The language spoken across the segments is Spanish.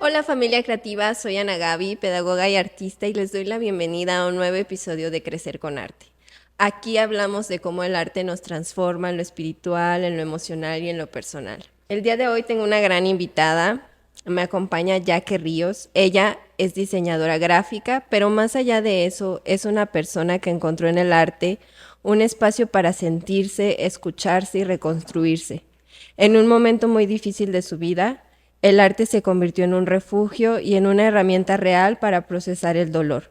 Hola familia creativa, soy Ana Gaby, pedagoga y artista, y les doy la bienvenida a un nuevo episodio de Crecer con Arte. Aquí hablamos de cómo el arte nos transforma en lo espiritual, en lo emocional y en lo personal. El día de hoy tengo una gran invitada, me acompaña Yaque Ríos. Ella es diseñadora gráfica, pero más allá de eso, es una persona que encontró en el arte un espacio para sentirse, escucharse y reconstruirse. En un momento muy difícil de su vida, el arte se convirtió en un refugio y en una herramienta real para procesar el dolor.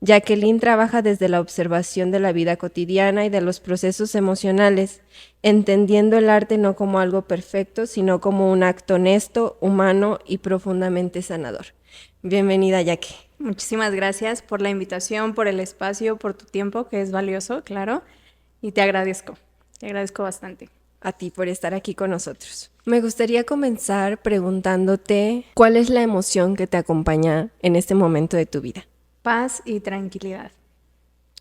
Jacqueline trabaja desde la observación de la vida cotidiana y de los procesos emocionales, entendiendo el arte no como algo perfecto, sino como un acto honesto, humano y profundamente sanador. Bienvenida, Jackie. Muchísimas gracias por la invitación, por el espacio, por tu tiempo, que es valioso, claro, y te agradezco bastante. A ti por estar aquí con nosotros. Me gustaría comenzar preguntándote cuál es la emoción que te acompaña en este momento de tu vida. Paz y tranquilidad.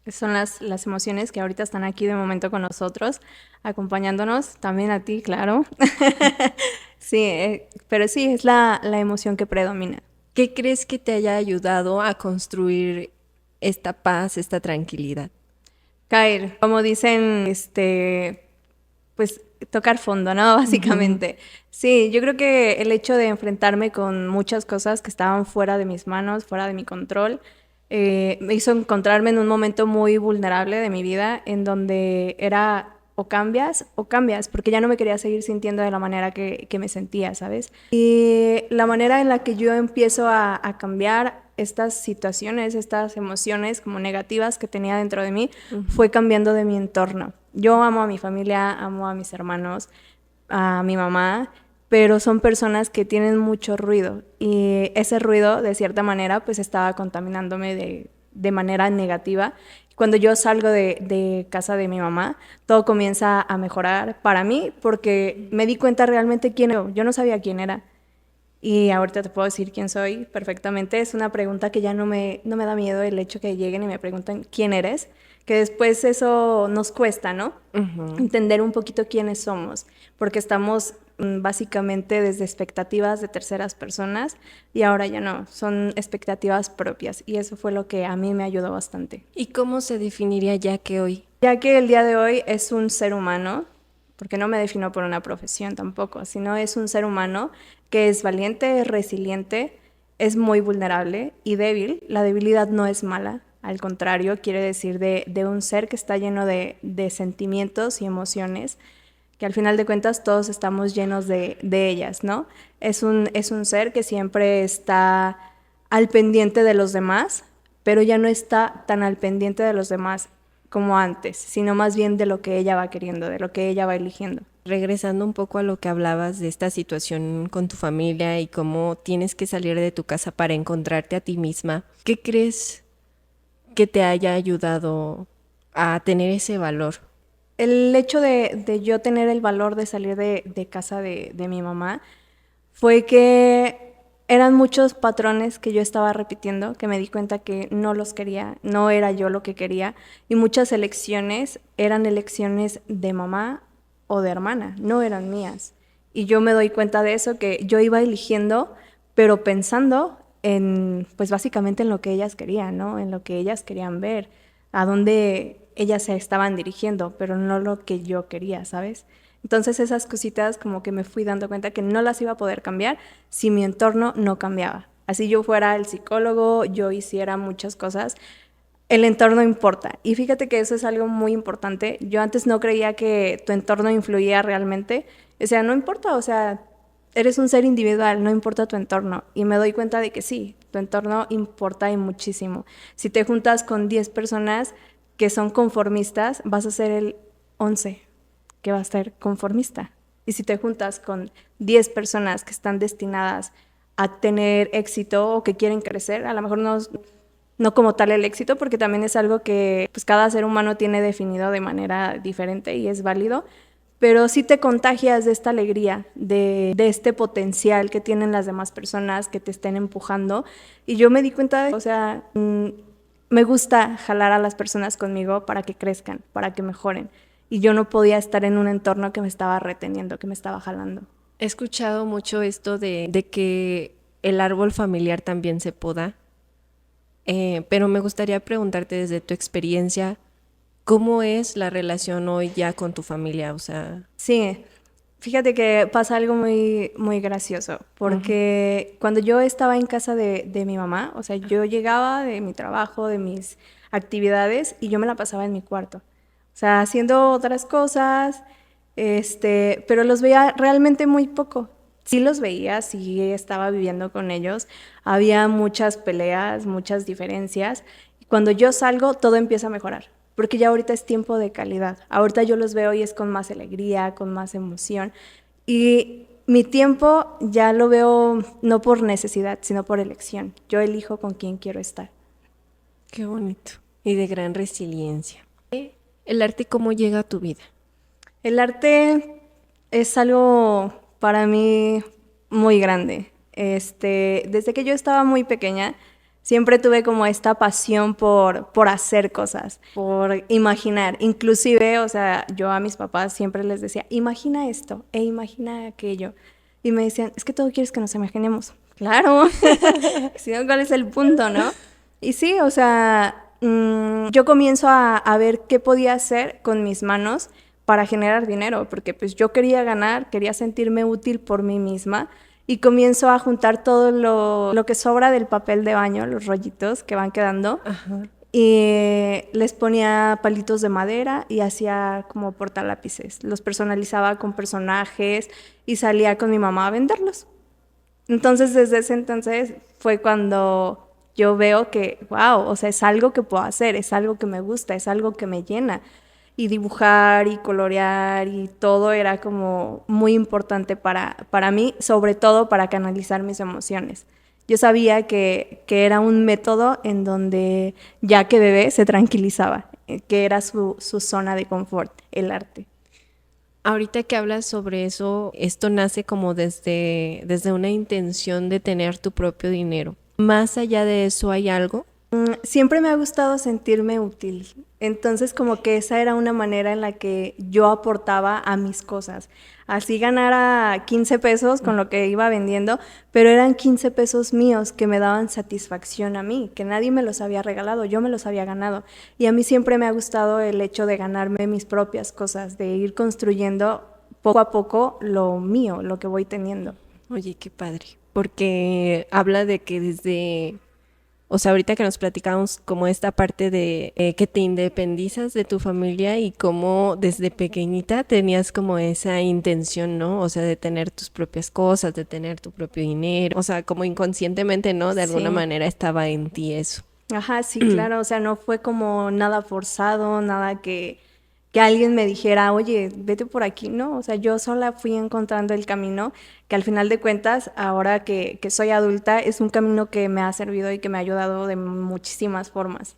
Son las emociones que ahorita están aquí de momento con nosotros, acompañándonos, también a ti, claro. Sí, pero sí, es la emoción que predomina. ¿Qué crees que te haya ayudado a construir esta paz, esta tranquilidad? Caer, como dicen, pues tocar fondo, ¿no? Básicamente. Sí, yo creo que el hecho de enfrentarme con muchas cosas que estaban fuera de mis manos, fuera de mi control, me hizo encontrarme en un momento muy vulnerable de mi vida, en donde era o cambias, porque ya no me quería seguir sintiendo de la manera que me sentía, ¿sabes? Y la manera en la que yo empiezo a cambiar estas situaciones, estas emociones como negativas que tenía dentro de mí, fue cambiando de mi entorno. Yo amo a mi familia, amo a mis hermanos, a mi mamá, pero son personas que tienen mucho ruido y ese ruido, de cierta manera, pues estaba contaminándome de manera negativa. Cuando yo salgo de casa de mi mamá, todo comienza a mejorar para mí porque me di cuenta realmente quién era. Yo no sabía quién era. Y ahorita te puedo decir quién soy perfectamente. Es una pregunta que ya no me da miedo el hecho que lleguen y me pregunten quién eres, que después eso nos cuesta, ¿no? Entender un poquito quiénes somos, porque estamos básicamente desde expectativas de terceras personas y ahora ya no, son expectativas propias y eso fue lo que a mí me ayudó bastante. ¿Y cómo se definiría Yaque hoy? Ya que el día de hoy es un ser humano, porque no me defino por una profesión tampoco, sino es un ser humano que es valiente, es resiliente, es muy vulnerable y débil. La debilidad no es mala, al contrario, quiere decir de un ser que está lleno de sentimientos y emociones, que al final de cuentas todos estamos llenos de ellas, ¿no? Es un ser que siempre está al pendiente de los demás, pero ya no está tan al pendiente de los demás como antes, sino más bien de lo que ella va queriendo, de lo que ella va eligiendo. Regresando un poco a lo que hablabas de esta situación con tu familia y cómo tienes que salir de tu casa para encontrarte a ti misma, ¿qué crees que te haya ayudado a tener ese valor? El hecho de yo tener el valor de salir de casa de mi mamá fue que eran muchos patrones que yo estaba repitiendo, que me di cuenta que no los quería, no era yo lo que quería, y muchas elecciones eran elecciones de mamá o de hermana, no eran mías. Y yo me doy cuenta de eso, que yo iba eligiendo, pero pensando en, pues básicamente en lo que ellas querían, ¿no? En lo que ellas querían ver, a dónde ellas se estaban dirigiendo, pero no lo que yo quería, ¿sabes? Entonces esas cositas como que me fui dando cuenta que no las iba a poder cambiar si mi entorno no cambiaba. Así yo fuera el psicólogo, yo hiciera muchas cosas, el entorno importa. Y fíjate que eso es algo muy importante. Yo antes no creía que tu entorno influía realmente. O sea, no importa, o sea, eres un ser individual, no importa tu entorno. Y me doy cuenta de que sí, tu entorno importa y muchísimo. Si te juntas con 10 personas que son conformistas, vas a ser el 11 que va a ser conformista. Y si te juntas con 10 personas que están destinadas a tener éxito o que quieren crecer, a lo mejor no como tal el éxito, porque también es algo que pues, cada ser humano tiene definido de manera diferente y es válido, pero sí te contagias de esta alegría, de este potencial que tienen las demás personas que te estén empujando. Y yo me di cuenta o sea, me gusta jalar a las personas conmigo para que crezcan, para que mejoren. Y yo no podía estar en un entorno que me estaba reteniendo, que me estaba jalando. He escuchado mucho esto de que el árbol familiar también se poda. Pero me gustaría preguntarte desde tu experiencia, ¿cómo es la relación hoy ya con tu familia? O sea, Sí, fíjate que pasa algo muy, muy gracioso, porque cuando yo estaba en casa de mi mamá, o sea, yo llegaba de mi trabajo, de mis actividades, y yo me la pasaba en mi cuarto. O sea, haciendo otras cosas, pero los veía realmente muy poco. Sí los veía, sí estaba viviendo con ellos, había muchas peleas, muchas diferencias, y cuando yo salgo todo empieza a mejorar, porque ya ahorita es tiempo de calidad. Ahorita yo los veo y es con más alegría, con más emoción, y mi tiempo ya lo veo no por necesidad, sino por elección. Yo elijo con quién quiero estar. qué bonito. Y de gran resiliencia. ¿El arte cómo llega a tu vida? El arte es algo para mí muy grande. Desde que yo estaba muy pequeña, siempre tuve como esta pasión por hacer cosas, por imaginar. Inclusive, o sea, yo a mis papás siempre les decía, imagina esto e imagina aquello. Y me decían, es que todo quieres que nos imaginemos. Claro, si no, ¿cuál es el punto, no? Y sí, o sea, yo comienzo a ver qué podía hacer con mis manos para generar dinero, porque pues yo quería ganar, quería sentirme útil por mí misma y comienzo a juntar todo lo que sobra del papel de baño, los rollitos que van quedando, Ajá. y les ponía palitos de madera y hacía como portalápices. Los personalizaba con personajes y salía con mi mamá a venderlos. Entonces, desde ese entonces fue cuando yo veo que, wow, o sea, es algo que puedo hacer, es algo que me gusta, es algo que me llena. Y dibujar y colorear y todo era como muy importante para mí, sobre todo para canalizar mis emociones. Yo sabía que era un método en donde, ya que bebé, se tranquilizaba, que era su zona de confort, el arte. Ahorita que hablas sobre eso, esto nace como desde una intención de tener tu propio dinero. Más allá de eso, ¿hay algo? Siempre me ha gustado sentirme útil. Entonces, como que esa era una manera en la que yo aportaba a mis cosas. Así ganara 15 pesos con lo que iba vendiendo, pero eran 15 pesos míos que me daban satisfacción a mí, que nadie me los había regalado, yo me los había ganado. Y a mí siempre me ha gustado el hecho de ganarme mis propias cosas, de ir construyendo poco a poco lo mío, lo que voy teniendo. Oye, qué padre. Porque habla de que desde, o sea, ahorita que nos platicamos como esta parte de que te independizas de tu familia y cómo desde pequeñita tenías como esa intención, ¿no? O sea, de tener tus propias cosas, de tener tu propio dinero. O sea, como inconscientemente, ¿no? De alguna Sí. manera estaba en ti eso. Ajá, sí, claro, o sea, no fue como nada forzado, nada que alguien me dijera, oye, vete por aquí, ¿no? O sea, yo sola fui encontrando el camino, que al final de cuentas, ahora que soy adulta, es un camino que me ha servido y que me ha ayudado de muchísimas formas.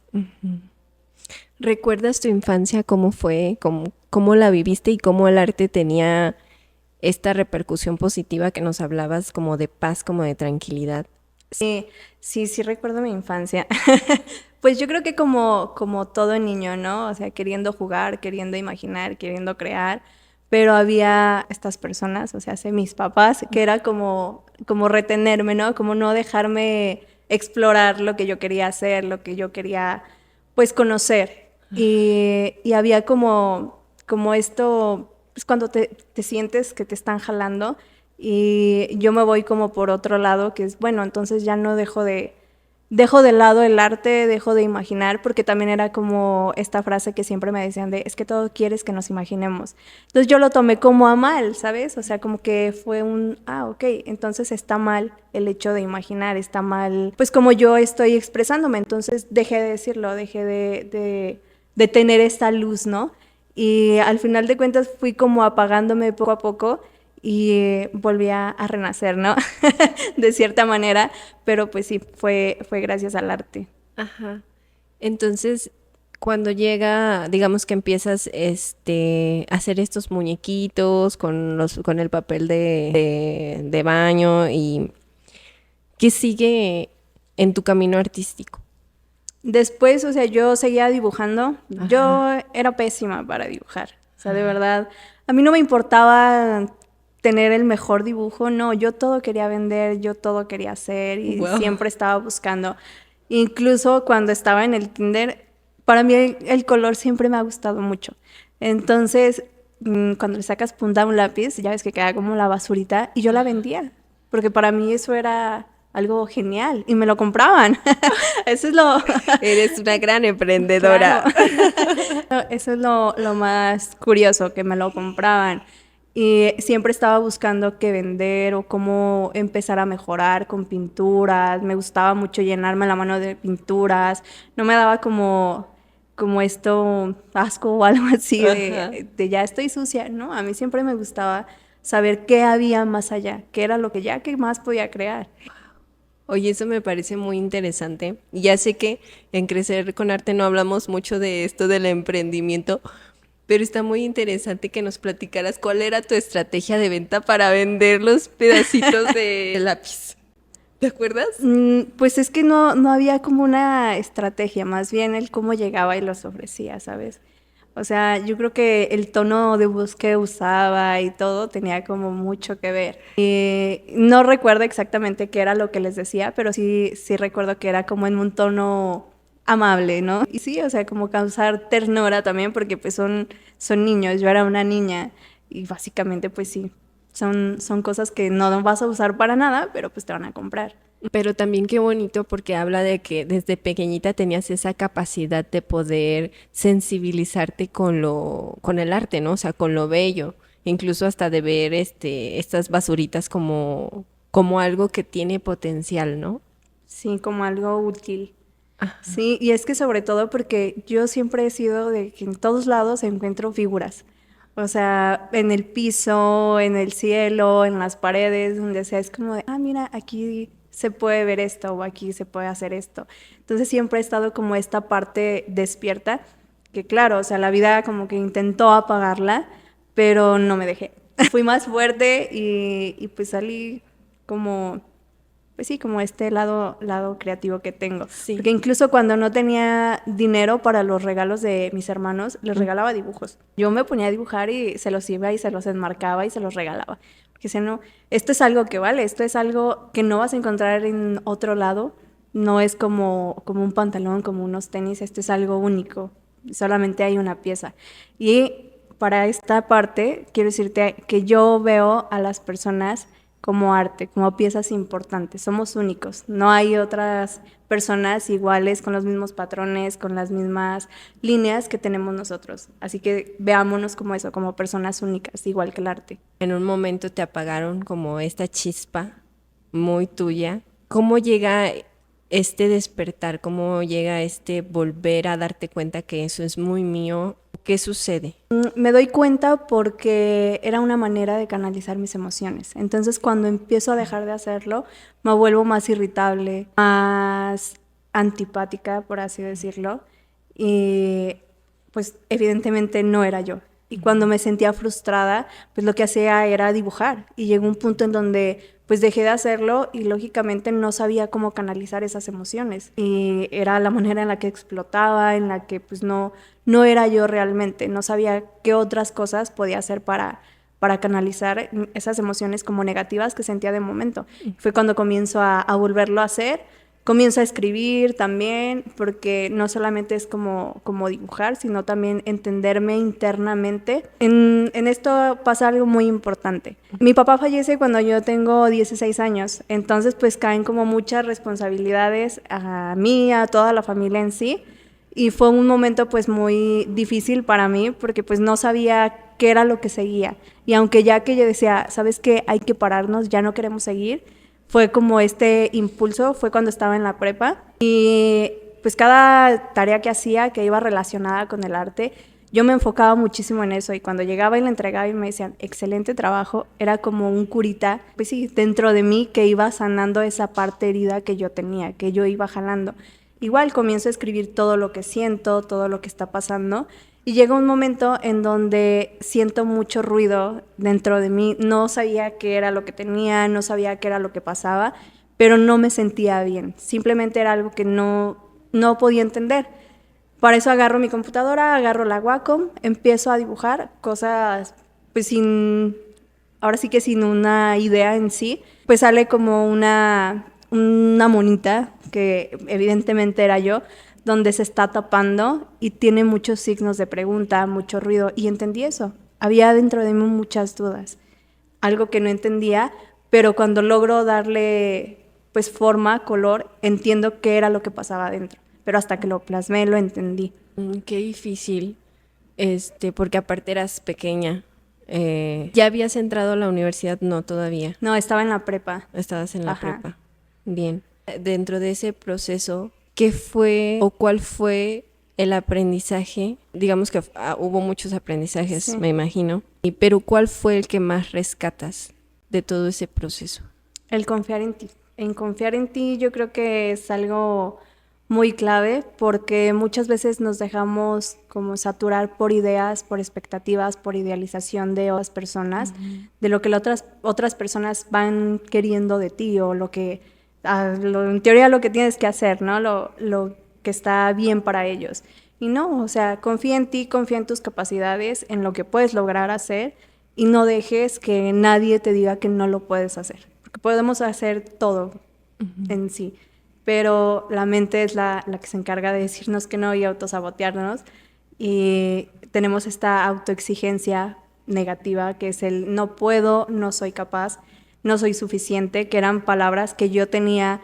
¿Recuerdas tu infancia cómo fue, cómo la viviste y cómo el arte tenía esta repercusión positiva que nos hablabas como de paz, como de tranquilidad? Sí, sí, sí recuerdo mi infancia. Pues yo creo que como todo niño, ¿no? O sea, queriendo jugar, queriendo imaginar, queriendo crear, pero había estas personas, o sea, mis papás, que era como retenerme, ¿no? Como no dejarme explorar lo que yo quería hacer, lo que yo quería, pues, conocer. Y había como esto, pues cuando te sientes que te están jalando y yo me voy como por otro lado, que es, bueno, entonces ya no dejo de lado el arte, dejo de imaginar, porque también era como esta frase que siempre me decían de, es que todo quieres que nos imaginemos. Entonces yo lo tomé como a mal, ¿sabes? O sea, como que fue ok, entonces está mal el hecho de imaginar, está mal, pues como yo estoy expresándome, entonces dejé de decirlo, dejé de tener esta luz, ¿no? Y al final de cuentas fui como apagándome poco a poco y volví a renacer, ¿no? De cierta manera, pero pues sí, fue gracias al arte. Ajá. Entonces, cuando llega, digamos que empiezas a hacer estos muñequitos con el papel de baño y ¿qué sigue en tu camino artístico? Después, o sea, yo seguía dibujando. Ajá. Yo era pésima para dibujar. O sea, de verdad, a mí no me importaba tener el mejor dibujo, no, yo todo quería vender, yo todo quería hacer y Wow. siempre estaba buscando. Incluso cuando estaba en el kinder, para mí el color siempre me ha gustado mucho. Entonces, cuando le sacas punta a un lápiz, ya ves que queda como la basurita, y yo la vendía, porque para mí eso era algo genial y me lo compraban. Eso es lo... Eres una gran emprendedora. Claro. Eso es lo más curioso, que me lo compraban. Y siempre estaba buscando qué vender o cómo empezar a mejorar con pinturas. Me gustaba mucho llenarme la mano de pinturas. No me daba como esto asco o algo así Ajá. de ya estoy sucia, ¿no? A mí siempre me gustaba saber qué había más allá, qué era lo que ya que más podía crear. Oye, eso me parece muy interesante. Ya sé que en Crecer con Arte no hablamos mucho de esto del emprendimiento, pero está muy interesante que nos platicaras cuál era tu estrategia de venta para vender los pedacitos de lápiz. ¿Te acuerdas? Pues es que no había como una estrategia, más bien el cómo llegaba y los ofrecía, ¿sabes? O sea, yo creo que el tono de voz que usaba y todo tenía como mucho que ver. Y no recuerdo exactamente qué era lo que les decía, pero sí recuerdo que era como en un tono amable, ¿no? Y sí, o sea, como causar ternura también, porque pues son niños, yo era una niña y básicamente pues sí, son cosas que no vas a usar para nada, pero pues te van a comprar. Pero también qué bonito porque habla de que desde pequeñita tenías esa capacidad de poder sensibilizarte con el arte, ¿no? O sea, con lo bello, incluso hasta de ver estas basuritas como algo que tiene potencial, ¿no? Sí, como algo útil. Sí, y es que sobre todo porque yo siempre he sido de que en todos lados encuentro figuras. O sea, en el piso, en el cielo, en las paredes, donde sea, es como de, ah, mira, aquí se puede ver esto o aquí se puede hacer esto. Entonces siempre he estado como esta parte despierta, que claro, o sea, la vida como que intentó apagarla, pero no me dejé. Fui más fuerte y pues salí como pues sí, como este lado creativo que tengo. Sí. Porque incluso cuando no tenía dinero para los regalos de mis hermanos, les regalaba dibujos. Yo me ponía a dibujar y se los iba y se los enmarcaba y se los regalaba. Porque si no, esto es algo que vale, esto es algo que no vas a encontrar en otro lado. No es como un pantalón, como unos tenis, esto es algo único. Solamente hay una pieza. Y para esta parte, quiero decirte que yo veo a las personas como arte, como piezas importantes. Somos únicos. No hay otras personas iguales con los mismos patrones, con las mismas líneas que tenemos nosotros. Así que veámonos como eso, como personas únicas, igual que el arte. En un momento te apagaron como esta chispa muy tuya. ¿Cómo llega este despertar? ¿Cómo llega este volver a darte cuenta que eso es muy mío? ¿Qué sucede? Me doy cuenta porque era una manera de canalizar mis emociones. Entonces, cuando empiezo a dejar de hacerlo, me vuelvo más irritable, más antipática, por así decirlo. Y pues evidentemente no era yo. Y cuando me sentía frustrada, pues lo que hacía era dibujar. Y llegó un punto en donde pues dejé de hacerlo y lógicamente no sabía cómo canalizar esas emociones. Y era la manera en la que explotaba, en la que pues no era yo realmente, no sabía qué otras cosas podía hacer para canalizar esas emociones como negativas que sentía de momento. Fue cuando comienzo a volverlo a hacer, comienzo a escribir también, porque no solamente es como dibujar, sino también entenderme internamente. En esto pasa algo muy importante. Mi papá fallece cuando yo tengo 16 años, entonces pues caen como muchas responsabilidades a mí, a toda la familia en sí. Y fue un momento pues muy difícil para mí porque pues no sabía qué era lo que seguía. Y aunque ya que yo decía, ¿sabes qué? Hay que pararnos, ya no queremos seguir, fue como este impulso, fue cuando estaba en la prepa. Y pues cada tarea que hacía que iba relacionada con el arte, yo me enfocaba muchísimo en eso y cuando llegaba y la entregaba y me decían, excelente trabajo, era como un curita, pues sí, dentro de mí que iba sanando esa parte herida que yo tenía, que yo iba jalando. Igual comienzo a escribir todo lo que siento, todo lo que está pasando y llega un momento en donde siento mucho ruido dentro de mí, no sabía qué era lo que tenía, no sabía qué era lo que pasaba, pero no me sentía bien, simplemente era algo que no podía entender. Para eso agarro mi computadora, agarro la Wacom, empiezo a dibujar cosas pues sin ahora sí que sin una idea en sí, pues sale como una monita, que evidentemente era yo, donde se está tapando y tiene muchos signos de pregunta, mucho ruido, y entendí eso. Había dentro de mí muchas dudas, algo que no entendía, pero cuando logro darle pues forma, color, entiendo qué era lo que pasaba adentro. Pero hasta que lo plasmé, lo entendí. Qué difícil, porque aparte eras pequeña. ¿Ya habías entrado a la universidad? No, todavía. No, estaba en la prepa. Estabas en la Ajá. prepa. Bien. Dentro de ese proceso, ¿qué fue o cuál fue el aprendizaje? Digamos que hubo muchos aprendizajes, Sí. me imagino. Pero ¿cuál fue el que más rescatas de todo ese proceso? El confiar en ti. En confiar en ti yo creo que es algo muy clave porque muchas veces nos dejamos como saturar por ideas, por expectativas, por idealización de otras personas, de lo que las otras personas van queriendo de ti o lo que, en teoría lo que tienes que hacer, ¿no? Lo que está bien para ellos. Y no, o sea, confía en ti, confía en tus capacidades, en lo que puedes lograr hacer y no dejes que nadie te diga que no lo puedes hacer. Porque podemos hacer todo en sí, pero la mente es la que se encarga de decirnos que no y autosabotearnos. Y tenemos esta autoexigencia negativa que es el no puedo, no soy capaz, no soy suficiente, que eran palabras que yo tenía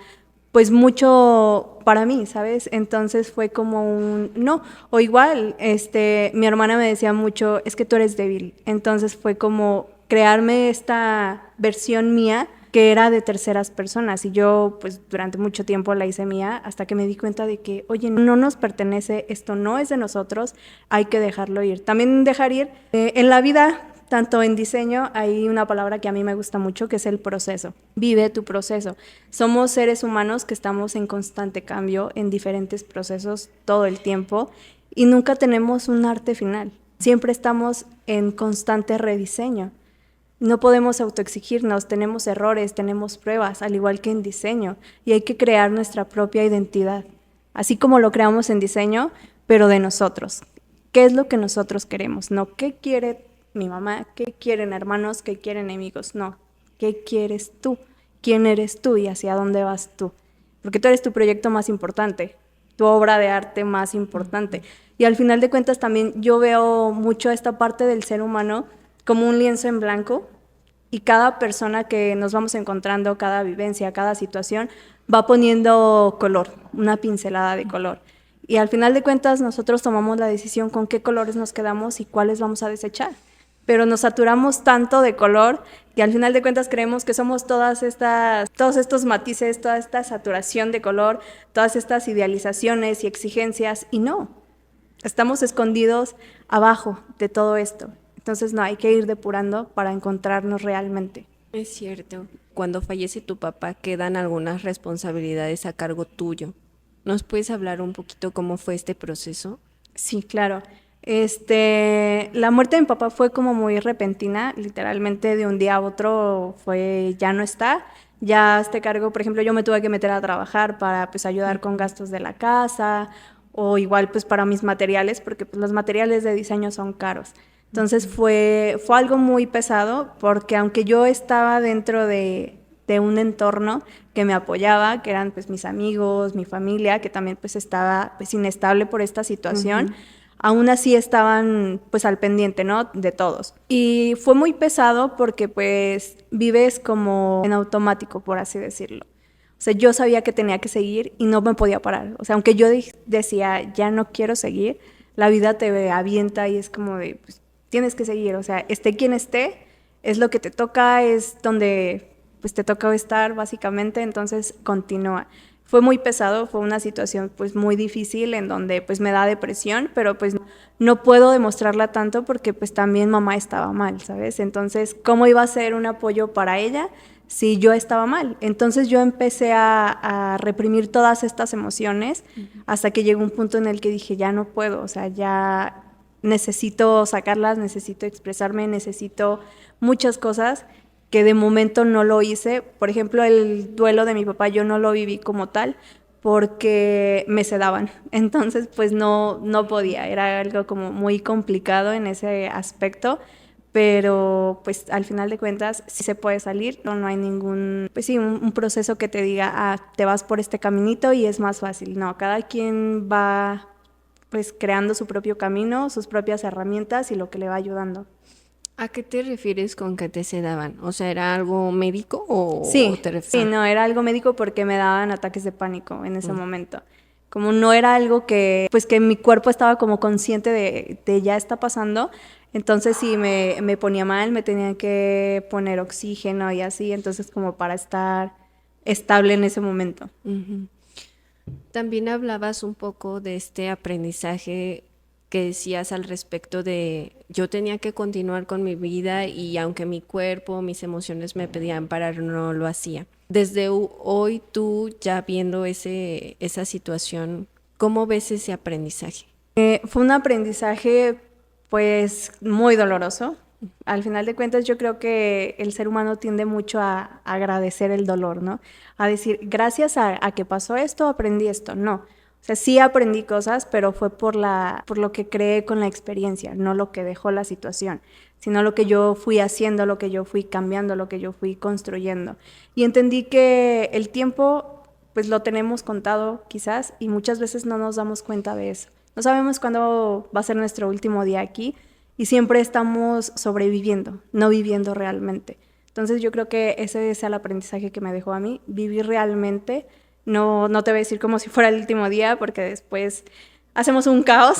pues mucho para mí, ¿sabes? Entonces fue como un no, o igual, mi hermana me decía mucho, es que tú eres débil. Entonces fue como crearme esta versión mía que era de terceras personas y yo pues durante mucho tiempo la hice mía hasta que me di cuenta de que, oye, no nos pertenece, esto no es de nosotros, hay que dejarlo ir. También dejar ir en la vida. Tanto en diseño hay una palabra que a mí me gusta mucho, que es el proceso. Vive tu proceso. Somos seres humanos que estamos en constante cambio, en diferentes procesos todo el tiempo y nunca tenemos un arte final. Siempre estamos en constante rediseño. No podemos autoexigirnos, tenemos errores, tenemos pruebas, al igual que en diseño, y hay que crear nuestra propia identidad, así como lo creamos en diseño, pero de nosotros. ¿Qué es lo que nosotros queremos? No, ¿qué quiere mi mamá? ¿Qué quieren hermanos? ¿Qué quieren amigos? No, ¿qué quieres tú? ¿Quién eres tú y hacia dónde vas tú? Porque tú eres tu proyecto más importante, tu obra de arte más importante. Y al final de cuentas también yo veo mucho esta parte del ser humano como un lienzo en blanco y cada persona que nos vamos encontrando, cada vivencia, cada situación, va poniendo color, una pincelada de color. Y al final de cuentas nosotros tomamos la decisión con qué colores nos quedamos y cuáles vamos a desechar. Pero nos saturamos tanto de color que al final de cuentas creemos que somos todos estos matices, toda esta saturación de color, todas estas idealizaciones y exigencias, y no, estamos escondidos abajo de todo esto. Entonces no, hay que ir depurando para encontrarnos realmente. Es cierto. Cuando fallece tu papá quedan algunas responsabilidades a cargo tuyo. ¿Nos puedes hablar un poquito cómo fue este proceso? Sí, claro. La muerte de mi papá fue como muy repentina, literalmente de un día a otro fue, ya no está, ya este cargo, por ejemplo, yo me tuve que meter a trabajar para pues ayudar con gastos de la casa o igual pues para mis materiales, porque pues los materiales de diseño son caros. Entonces fue algo muy pesado porque aunque yo estaba dentro de un entorno que me apoyaba, que eran pues mis amigos, mi familia, que también pues estaba pues inestable por esta situación, aún así estaban pues al pendiente, ¿no? De todos. Y fue muy pesado porque pues vives como en automático, por así decirlo. O sea, yo sabía que tenía que seguir y no me podía parar. O sea, aunque yo decía, ya no quiero seguir, la vida te avienta y es como de, pues, tienes que seguir. O sea, esté quien esté, es lo que te toca, es donde pues te toca estar básicamente, entonces continúa. Fue muy pesado, fue una situación pues muy difícil en donde pues me da depresión, pero pues no puedo demostrarla tanto porque pues también mamá estaba mal, ¿sabes? Entonces, ¿cómo iba a ser un apoyo para ella si yo estaba mal? Entonces yo empecé a reprimir todas estas emociones hasta que llegó un punto en el que dije, ya no puedo, o sea, ya necesito sacarlas, necesito expresarme, necesito muchas cosas que de momento no lo hice. Por ejemplo, el duelo de mi papá yo no lo viví como tal porque me sedaban. Entonces, pues no podía. Era algo como muy complicado en ese aspecto. pero pues al final de cuentas sí se puede salir, no hay ningún, pues sí, un proceso que te diga, te vas por este caminito y es más fácil. No, cada quien va pues creando su propio camino, sus propias herramientas y lo que le va ayudando. ¿A qué te refieres con que te sedaban? O sea, ¿era algo médico o Sí, te sí, refieres? no, era algo médico porque me daban ataques de pánico en ese momento. Como no era algo que, pues que mi cuerpo estaba como consciente de ya está pasando, entonces sí me ponía mal, me tenían que poner oxígeno y así, entonces como para estar estable en ese momento. También hablabas un poco de este aprendizaje que decías al respecto de yo tenía que continuar con mi vida y aunque mi cuerpo, mis emociones me pedían parar, no lo hacía. Desde hoy tú ya viendo esa situación, ¿cómo ves ese aprendizaje? Fue un aprendizaje pues muy doloroso. Al final de cuentas yo creo que el ser humano tiende mucho a agradecer el dolor, ¿no? A decir, gracias a que pasó esto, aprendí esto. No, o sea, sí aprendí cosas, pero fue por lo que creé con la experiencia, no lo que dejó la situación, sino lo que yo fui haciendo, lo que yo fui cambiando, lo que yo fui construyendo. Y entendí que el tiempo pues lo tenemos contado quizás y muchas veces no nos damos cuenta de eso. No sabemos cuándo va a ser nuestro último día aquí y siempre estamos sobreviviendo, no viviendo realmente. Entonces yo creo que ese es el aprendizaje que me dejó a mí, vivir realmente. No, no te voy a decir como si fuera el último día porque después hacemos un caos,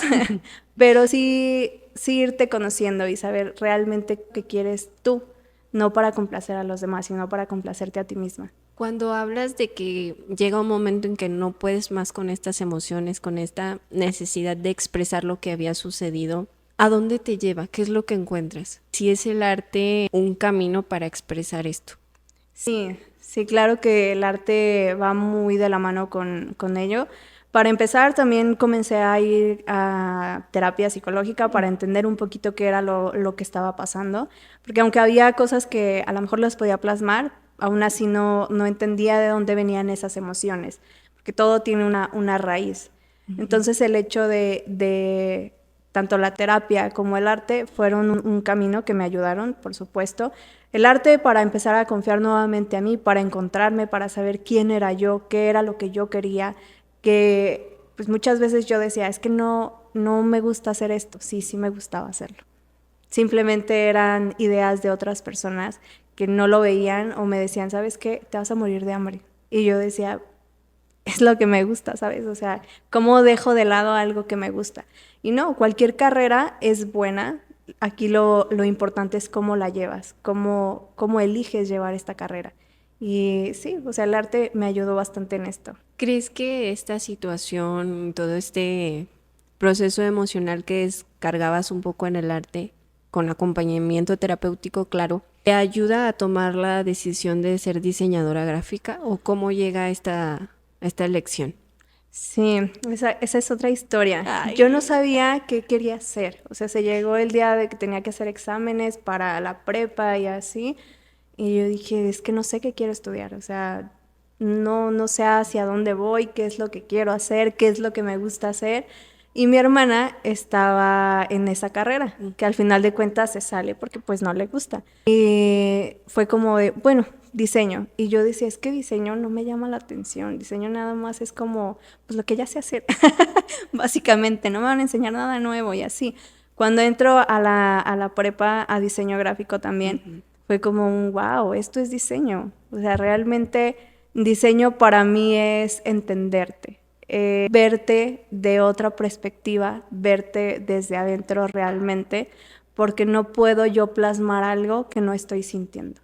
pero sí irte conociendo y saber realmente qué quieres tú, no para complacer a los demás, sino para complacerte a ti misma. Cuando hablas de que llega un momento en que no puedes más con estas emociones, con esta necesidad de expresar lo que había sucedido, ¿a dónde te lleva? ¿Qué es lo que encuentras? Si es el arte un camino para expresar esto. Sí, sí, claro que el arte va muy de la mano con ello. Para empezar, también comencé a ir a terapia psicológica para entender un poquito qué era lo que estaba pasando, porque aunque había cosas que a lo mejor las podía plasmar, aún así no entendía de dónde venían esas emociones, porque todo tiene una raíz. Entonces el hecho de tanto la terapia como el arte fueron un camino que me ayudaron, por supuesto. El arte para empezar a confiar nuevamente a mí, para encontrarme, para saber quién era yo, qué era lo que yo quería, que pues muchas veces yo decía, es que no me gusta hacer esto. Sí, sí me gustaba hacerlo. Simplemente eran ideas de otras personas que no lo veían o me decían, ¿sabes qué? Te vas a morir de hambre. Y yo decía, es lo que me gusta, ¿sabes? O sea, ¿cómo dejo de lado algo que me gusta? Y no, cualquier carrera es buena. Aquí lo importante es cómo la llevas, cómo eliges llevar esta carrera. Y sí, o sea, el arte me ayudó bastante en esto. ¿Crees que esta situación, todo este proceso emocional que cargabas un poco en el arte, con acompañamiento terapéutico, claro, te ayuda a tomar la decisión de ser diseñadora gráfica o cómo llega esta elección? Sí, esa es otra historia. Yo no Ay. sabía qué quería hacer. O sea, se llegó el día de que tenía que hacer exámenes para la prepa y así. Y yo dije, es que no sé qué quiero estudiar. O sea, no sé hacia dónde voy, qué es lo que quiero hacer, qué es lo que me gusta hacer. Y mi hermana estaba en esa carrera, que al final de cuentas se sale porque pues no le gusta. Y fue como de, bueno, diseño. Y yo decía, es que diseño no me llama la atención. Diseño nada más es como, pues lo que ya sé hacer. Básicamente, no me van a enseñar nada nuevo y así. Cuando entro a la prepa a diseño gráfico también, fue como un, wow, esto es diseño. O sea, realmente diseño para mí es entenderte, verte de otra perspectiva, verte desde adentro realmente, porque no puedo yo plasmar algo que no estoy sintiendo.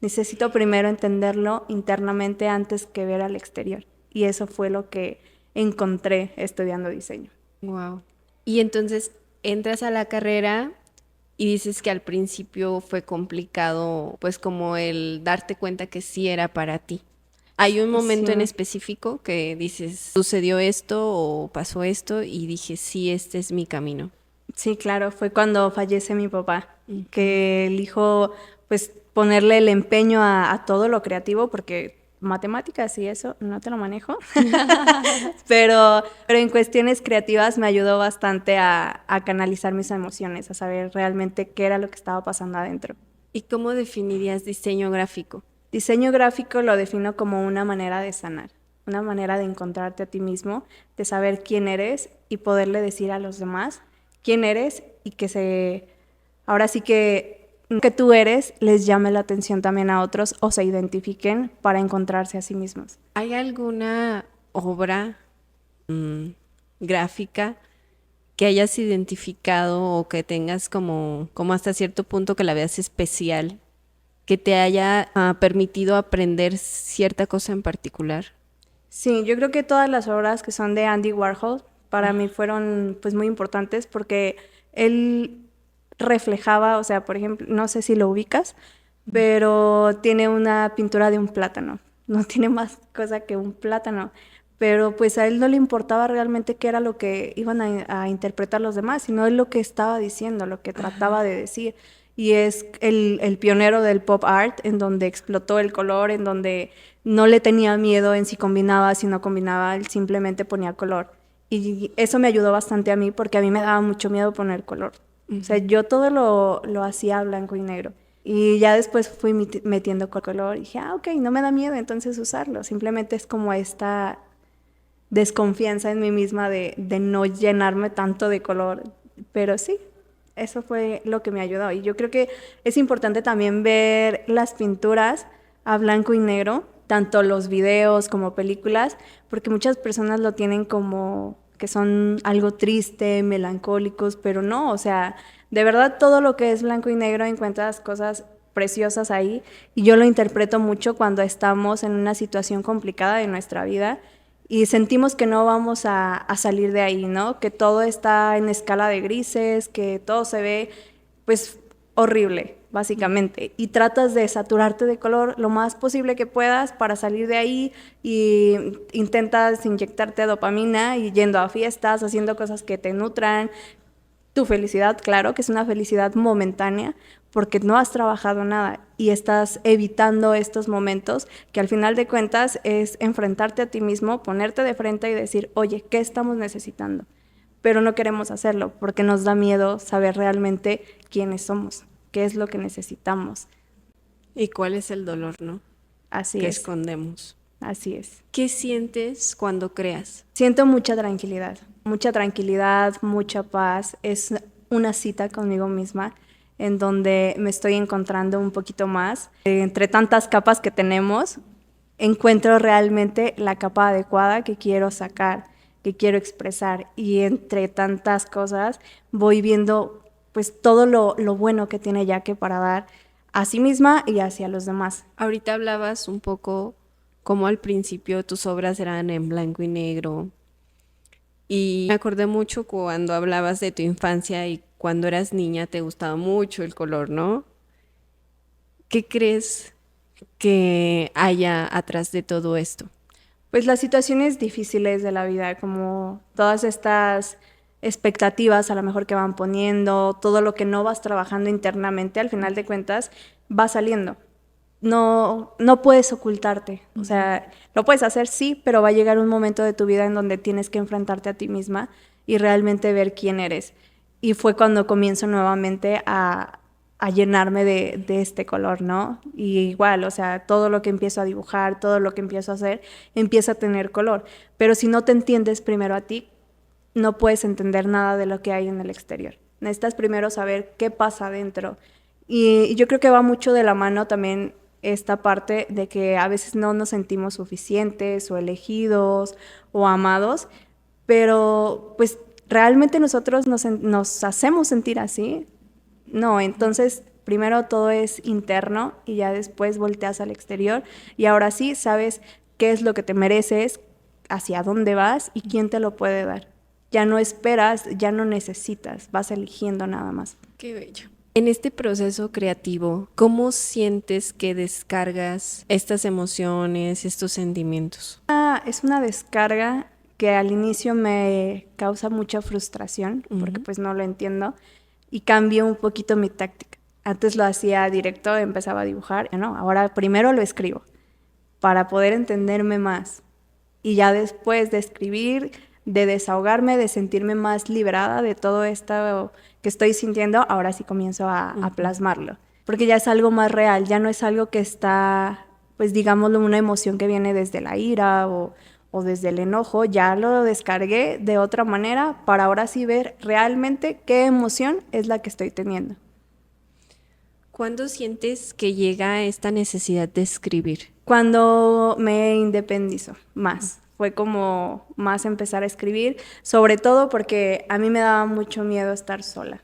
Necesito primero entenderlo internamente antes que ver al exterior. Y eso fue lo que encontré estudiando diseño. Wow. Y entonces entras a la carrera y dices que al principio fue complicado, pues como el darte cuenta que sí era para ti. ¿Hay un Sí, momento en específico que dices, sucedió esto o pasó esto y dije, sí, este es mi camino? sí, claro, fue cuando fallece mi papá, que elijo pues ponerle el empeño a todo lo creativo porque matemáticas y eso no te lo manejo, pero en cuestiones creativas me ayudó bastante a canalizar mis emociones, a saber realmente qué era lo que estaba pasando adentro. ¿Y cómo definirías diseño gráfico? Diseño gráfico lo defino como una manera de sanar, una manera de encontrarte a ti mismo, de saber quién eres y poderle decir a los demás quién eres y ahora sí que tú eres les llame la atención también a otros o se identifiquen para encontrarse a sí mismos. ¿Hay alguna obra gráfica que hayas identificado o que tengas como hasta cierto punto que la veas especial, que te haya permitido aprender cierta cosa en particular? Sí, yo creo que todas las obras que son de Andy Warhol para mí fueron pues muy importantes porque él reflejaba, o sea, por ejemplo, no sé si lo ubicas, pero tiene una pintura de un plátano, no tiene más cosa que un plátano, pero pues a él no le importaba realmente qué era lo que iban a interpretar los demás, sino él lo que estaba diciendo, lo que trataba de decir. Y es el pionero del pop art, en donde explotó el color, en donde no le tenía miedo en si combinaba, si no combinaba, él simplemente ponía color. Y eso me ayudó bastante a mí porque a mí me daba mucho miedo poner color. O sea, yo todo lo hacía blanco y negro. Y ya después fui metiendo color y dije, ok, no me da miedo entonces usarlo. Simplemente es como esta desconfianza en mí misma de no llenarme tanto de color. Pero sí, eso fue lo que me ayudó. Y yo creo que es importante también ver las pinturas a blanco y negro, tanto los videos como películas, porque muchas personas lo tienen como que son algo triste, melancólicos, pero no, o sea, de verdad todo lo que es blanco y negro encuentras cosas preciosas ahí y yo lo interpreto mucho cuando estamos en una situación complicada de nuestra vida y sentimos que no vamos a salir de ahí, ¿no? Que todo está en escala de grises, que todo se ve pues horrible, básicamente. Y tratas de saturarte de color lo más posible que puedas para salir de ahí y intentas inyectarte dopamina y yendo a fiestas, haciendo cosas que te nutran. Tu felicidad, claro, que es una felicidad momentánea, porque no has trabajado nada y estás evitando estos momentos que al final de cuentas es enfrentarte a ti mismo, ponerte de frente y decir, oye, ¿qué estamos necesitando? Pero no queremos hacerlo porque nos da miedo saber realmente quiénes somos, qué es lo que necesitamos. ¿Y cuál es el dolor, no? Así Que es, escondemos. así es. ¿Qué sientes cuando creas? Siento mucha tranquilidad, mucha paz. Es una cita conmigo misma en donde me estoy encontrando un poquito más. Entre tantas capas que tenemos, encuentro realmente la capa adecuada que quiero sacar, que quiero expresar. Y entre tantas cosas voy viendo pues todo lo bueno que tiene Yaque para dar a sí misma y hacia los demás. Ahorita hablabas un poco como al principio tus obras eran en blanco y negro. Y me acordé mucho cuando hablabas de tu infancia y cuando eras niña te gustaba mucho el color, ¿no? ¿Qué crees que haya atrás de todo esto? Pues las situaciones difíciles de la vida, como todas estas expectativas a lo mejor que van poniendo, todo lo que no vas trabajando internamente, al final de cuentas va saliendo. No puedes ocultarte, o sea, lo puedes hacer sí, pero va a llegar un momento de tu vida en donde tienes que enfrentarte a ti misma y realmente ver quién eres. Y fue cuando comienzo nuevamente a llenarme de este color, ¿no? Y igual, o sea, todo lo que empiezo a dibujar, todo lo que empiezo a hacer, empieza a tener color. Pero si no te entiendes primero a ti, no puedes entender nada de lo que hay en el exterior. Necesitas primero saber qué pasa adentro. Y yo creo que va mucho de la mano también esta parte de que a veces no nos sentimos suficientes o elegidos o amados, pero pues realmente nosotros nos hacemos sentir así. No, entonces primero todo es interno y ya después volteas al exterior y ahora sí sabes qué es lo que te mereces, hacia dónde vas y quién te lo puede dar. Ya no esperas, ya no necesitas, vas eligiendo nada más. Qué bello. En este proceso creativo, ¿cómo sientes que descargas estas emociones, estos sentimientos? Es una descarga que al inicio me causa mucha frustración porque pues no lo entiendo y cambio un poquito mi táctica. Antes lo hacía directo, empezaba a dibujar, ¿no? Ahora primero lo escribo. para poder entenderme más. Y ya después de escribir, de desahogarme, de sentirme más liberada de todo esto que estoy sintiendo, ahora sí comienzo a plasmarlo. Porque ya es algo más real, ya no es algo que está, pues digámoslo, una emoción que viene desde la ira o desde el enojo, ya lo descargué de otra manera para ahora sí ver realmente qué emoción es la que estoy teniendo. ¿Cuándo sientes que llega esta necesidad de escribir? Cuando me independizo más, fue como más empezar a escribir, sobre todo porque a mí me daba mucho miedo estar sola.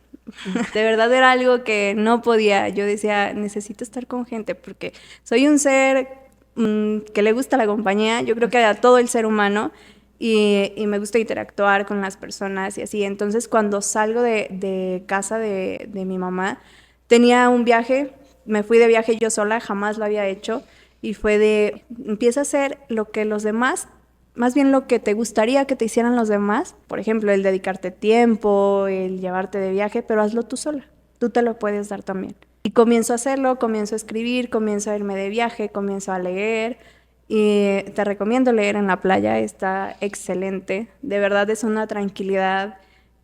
De verdad era algo que no podía. Yo decía, necesito estar con gente porque soy un ser que le gusta la compañía, yo creo que a todo el ser humano, y me gusta interactuar con las personas y así. Entonces cuando salgo de casa de mi mamá, tenía un viaje, me fui de viaje yo sola, jamás lo había hecho, y fue de, empieza a hacer lo que los demás, más bien lo que te gustaría que te hicieran los demás, por ejemplo, el dedicarte tiempo, el llevarte de viaje, pero hazlo tú sola, tú te lo puedes dar también. Y comienzo a hacerlo, comienzo a escribir, comienzo a irme de viaje, comienzo a leer, y te recomiendo leer en la playa, está excelente, de verdad es una tranquilidad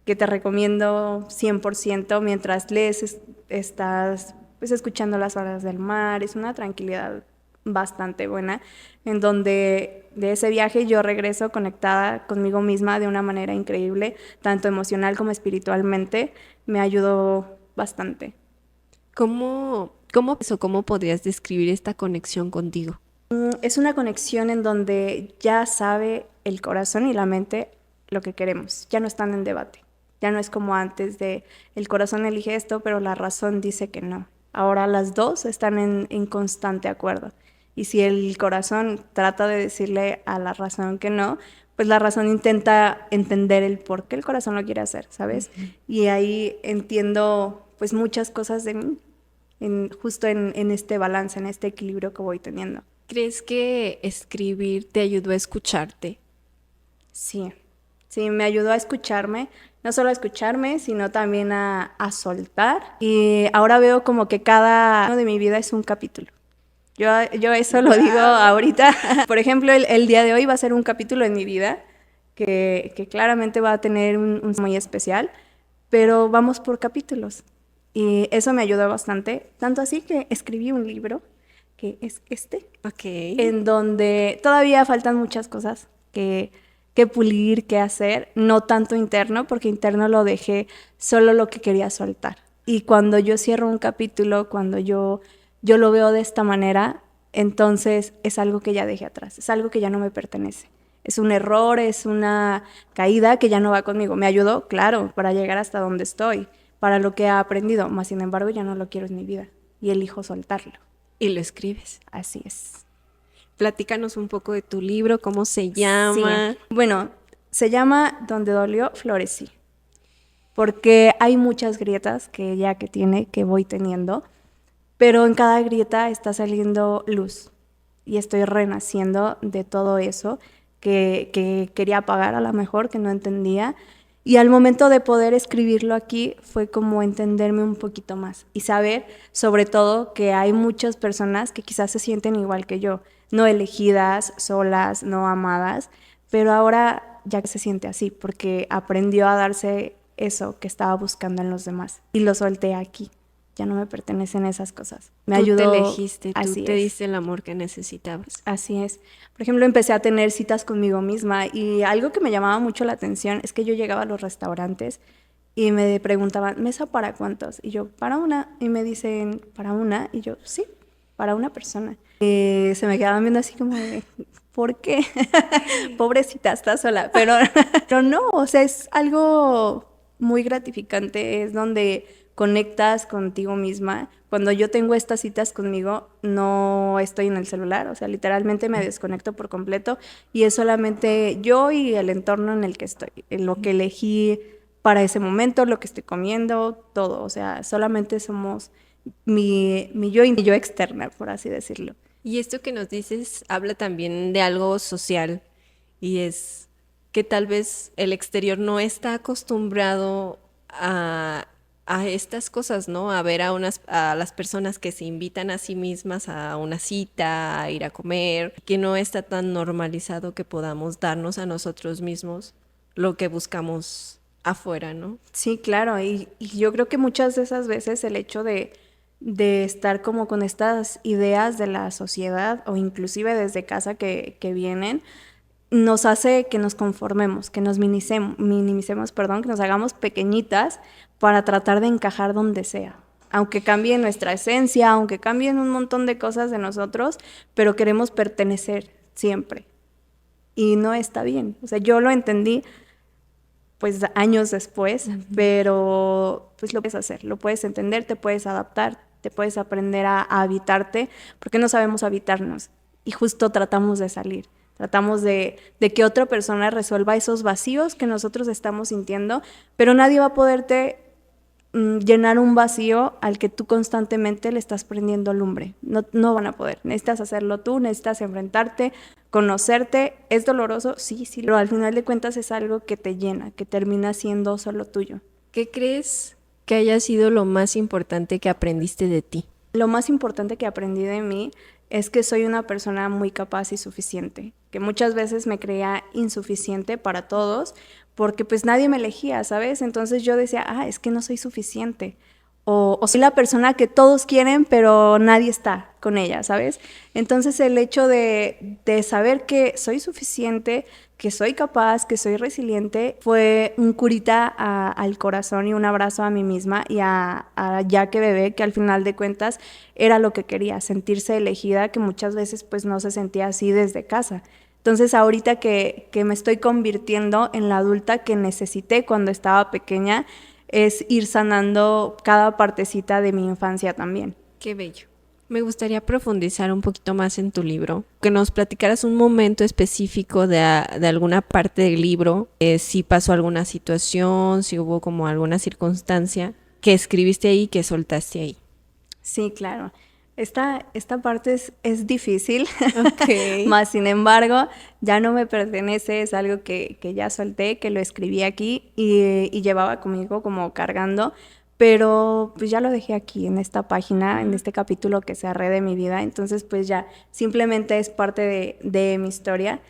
que te recomiendo 100%. Mientras lees estás pues escuchando las olas del mar, es una tranquilidad bastante buena, en donde de ese viaje yo regreso conectada conmigo misma de una manera increíble, tanto emocional como espiritualmente, me ayudó bastante. ¿Cómo podrías describir esta conexión contigo? Es una conexión en donde ya sabe el corazón y la mente lo que queremos, ya no están en debate. Ya no es como antes de el corazón elige esto, pero la razón dice que no. Ahora las dos están en constante acuerdo. Y si el corazón trata de decirle a la razón que no, pues la razón intenta entender el por qué el corazón lo quiere hacer, ¿sabes? Y ahí entiendo pues muchas cosas de mí, justo en este balance, en este equilibrio que voy teniendo. ¿Crees que escribir te ayudó a escucharte? Sí, sí, me ayudó a escucharme, no solo a escucharme, sino también a soltar. Y ahora veo como que cada uno de mi vida es un capítulo. Yo eso lo digo ahorita. Por ejemplo, el día de hoy va a ser un capítulo en mi vida que claramente va a tener un muy especial, pero vamos por capítulos. Y eso me ayudó bastante, tanto así que escribí un libro, que es este, Ok. en donde todavía faltan muchas cosas que pulir, que hacer, no tanto interno, porque interno lo dejé solo lo que quería soltar. Y cuando yo cierro un capítulo, cuando yo lo veo de esta manera, entonces es algo que ya dejé atrás, es algo que ya no me pertenece. Es un error, es una caída que ya no va conmigo. Me ayudó, claro, para llegar hasta donde estoy, para lo que he aprendido, mas sin embargo ya no lo quiero en mi vida y elijo soltarlo. Y lo escribes. Así es. Platícanos un poco de tu libro, cómo se Sí. llama. Bueno, se llama Donde dolió, florecí. Porque hay muchas grietas que tiene, que voy teniendo, pero en cada grieta está saliendo luz y estoy renaciendo de todo eso que quería apagar a lo mejor, que no entendía. Y al momento de poder escribirlo aquí fue como entenderme un poquito más y saber sobre todo que hay muchas personas que quizás se sienten igual que yo, no elegidas, solas, no amadas, pero ahora ya se siente así porque aprendió a darse eso que estaba buscando en los demás y lo solté aquí. Ya no me pertenecen esas cosas. Me Tú te ayudó. elegiste, tú Así te es. diste el amor que necesitabas. Así es. Por ejemplo, empecé a tener citas conmigo misma y algo que me llamaba mucho la atención es que yo llegaba a los restaurantes y me preguntaban, ¿mesa para cuántos? Y yo, para una. Y me dicen, ¿para una? Y yo, sí, para una persona. Y se me quedaban viendo así como de, ¿por qué? Pobrecita, está sola. Pero no, o sea, es algo muy gratificante, es donde conectas contigo misma. Cuando yo tengo estas citas conmigo, no estoy en el celular, o sea, literalmente me desconecto por completo y es solamente yo y el entorno en el que estoy, en lo que elegí para ese momento, lo que estoy comiendo, todo, o sea, solamente somos mi yo y mi yo externa, por así decirlo. Y esto que nos dices habla también de algo social y es que tal vez el exterior no está acostumbrado a a estas cosas, ¿no? A ver a las personas que se invitan a sí mismas a una cita, a ir a comer, que no está tan normalizado que podamos darnos a nosotros mismos lo que buscamos afuera, ¿no? Sí, claro, y yo creo que muchas de esas veces el hecho de estar como con estas ideas de la sociedad o inclusive desde casa que vienen, nos hace que nos conformemos, que nos minimicemos, perdón, que nos hagamos pequeñitas para tratar de encajar donde sea. Aunque cambie nuestra esencia, aunque cambien un montón de cosas de nosotros, pero queremos pertenecer siempre. Y no está bien. O sea, yo lo entendí pues años después, pero pues lo puedes hacer, lo puedes entender, te puedes adaptar, te puedes aprender a habitarte, porque no sabemos habitarnos y justo tratamos de salir, tratamos de que otra persona resuelva esos vacíos que nosotros estamos sintiendo, pero nadie va a poderte llenar un vacío al que tú constantemente le estás prendiendo lumbre. No, no van a poder. Necesitas hacerlo tú, necesitas enfrentarte, conocerte. ¿Es doloroso? Sí, sí, pero al final de cuentas es algo que te llena, que termina siendo solo tuyo. ¿Qué crees que haya sido lo más importante que aprendiste de ti? Lo más importante que aprendí de mí es que soy una persona muy capaz y suficiente, que muchas veces me creía insuficiente para todos porque pues nadie me elegía, ¿sabes? Entonces yo decía, es que no soy suficiente. O soy la persona que todos quieren, pero nadie está con ella, ¿sabes? Entonces el hecho de saber que soy suficiente, que soy capaz, que soy resiliente, fue un curita al corazón y un abrazo a mí misma y a Yaque bebé, que al final de cuentas era lo que quería, sentirse elegida, que muchas veces pues no se sentía así desde casa. Entonces ahorita que me estoy convirtiendo en la adulta que necesité cuando estaba pequeña, es ir sanando cada partecita de mi infancia también. Qué bello. Me gustaría profundizar un poquito más en tu libro, que nos platicaras un momento específico de alguna parte del libro, si pasó alguna situación, si hubo como alguna circunstancia que escribiste ahí, que soltaste ahí. Sí, claro. Esta parte es difícil, Ok. más sin embargo, ya no me pertenece, es algo que ya solté, que lo escribí aquí y llevaba conmigo como cargando, pero pues ya lo dejé aquí en esta página, en este capítulo que cerré de mi vida, entonces pues ya simplemente es parte de mi historia.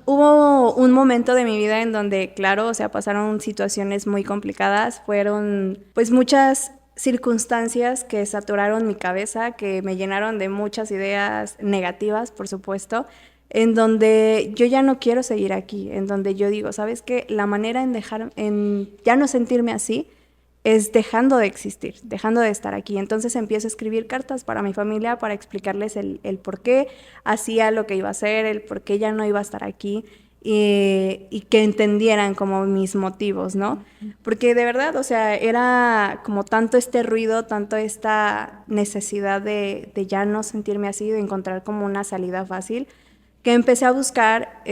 Hubo un momento de mi vida en donde, claro, o sea, pasaron situaciones muy complicadas, fueron pues muchas circunstancias que saturaron mi cabeza, que me llenaron de muchas ideas negativas, por supuesto, en donde yo ya no quiero seguir aquí, en donde yo digo, ¿sabes qué? La manera en ya no sentirme así es dejando de existir, dejando de estar aquí. Entonces empiezo a escribir cartas para mi familia para explicarles el por qué hacía lo que iba a hacer, el por qué ya no iba a estar aquí y que entendieran como mis motivos, ¿no? Porque de verdad, o sea, era como tanto este ruido, tanto esta necesidad de ya no sentirme así, de encontrar como una salida fácil, que empecé a buscar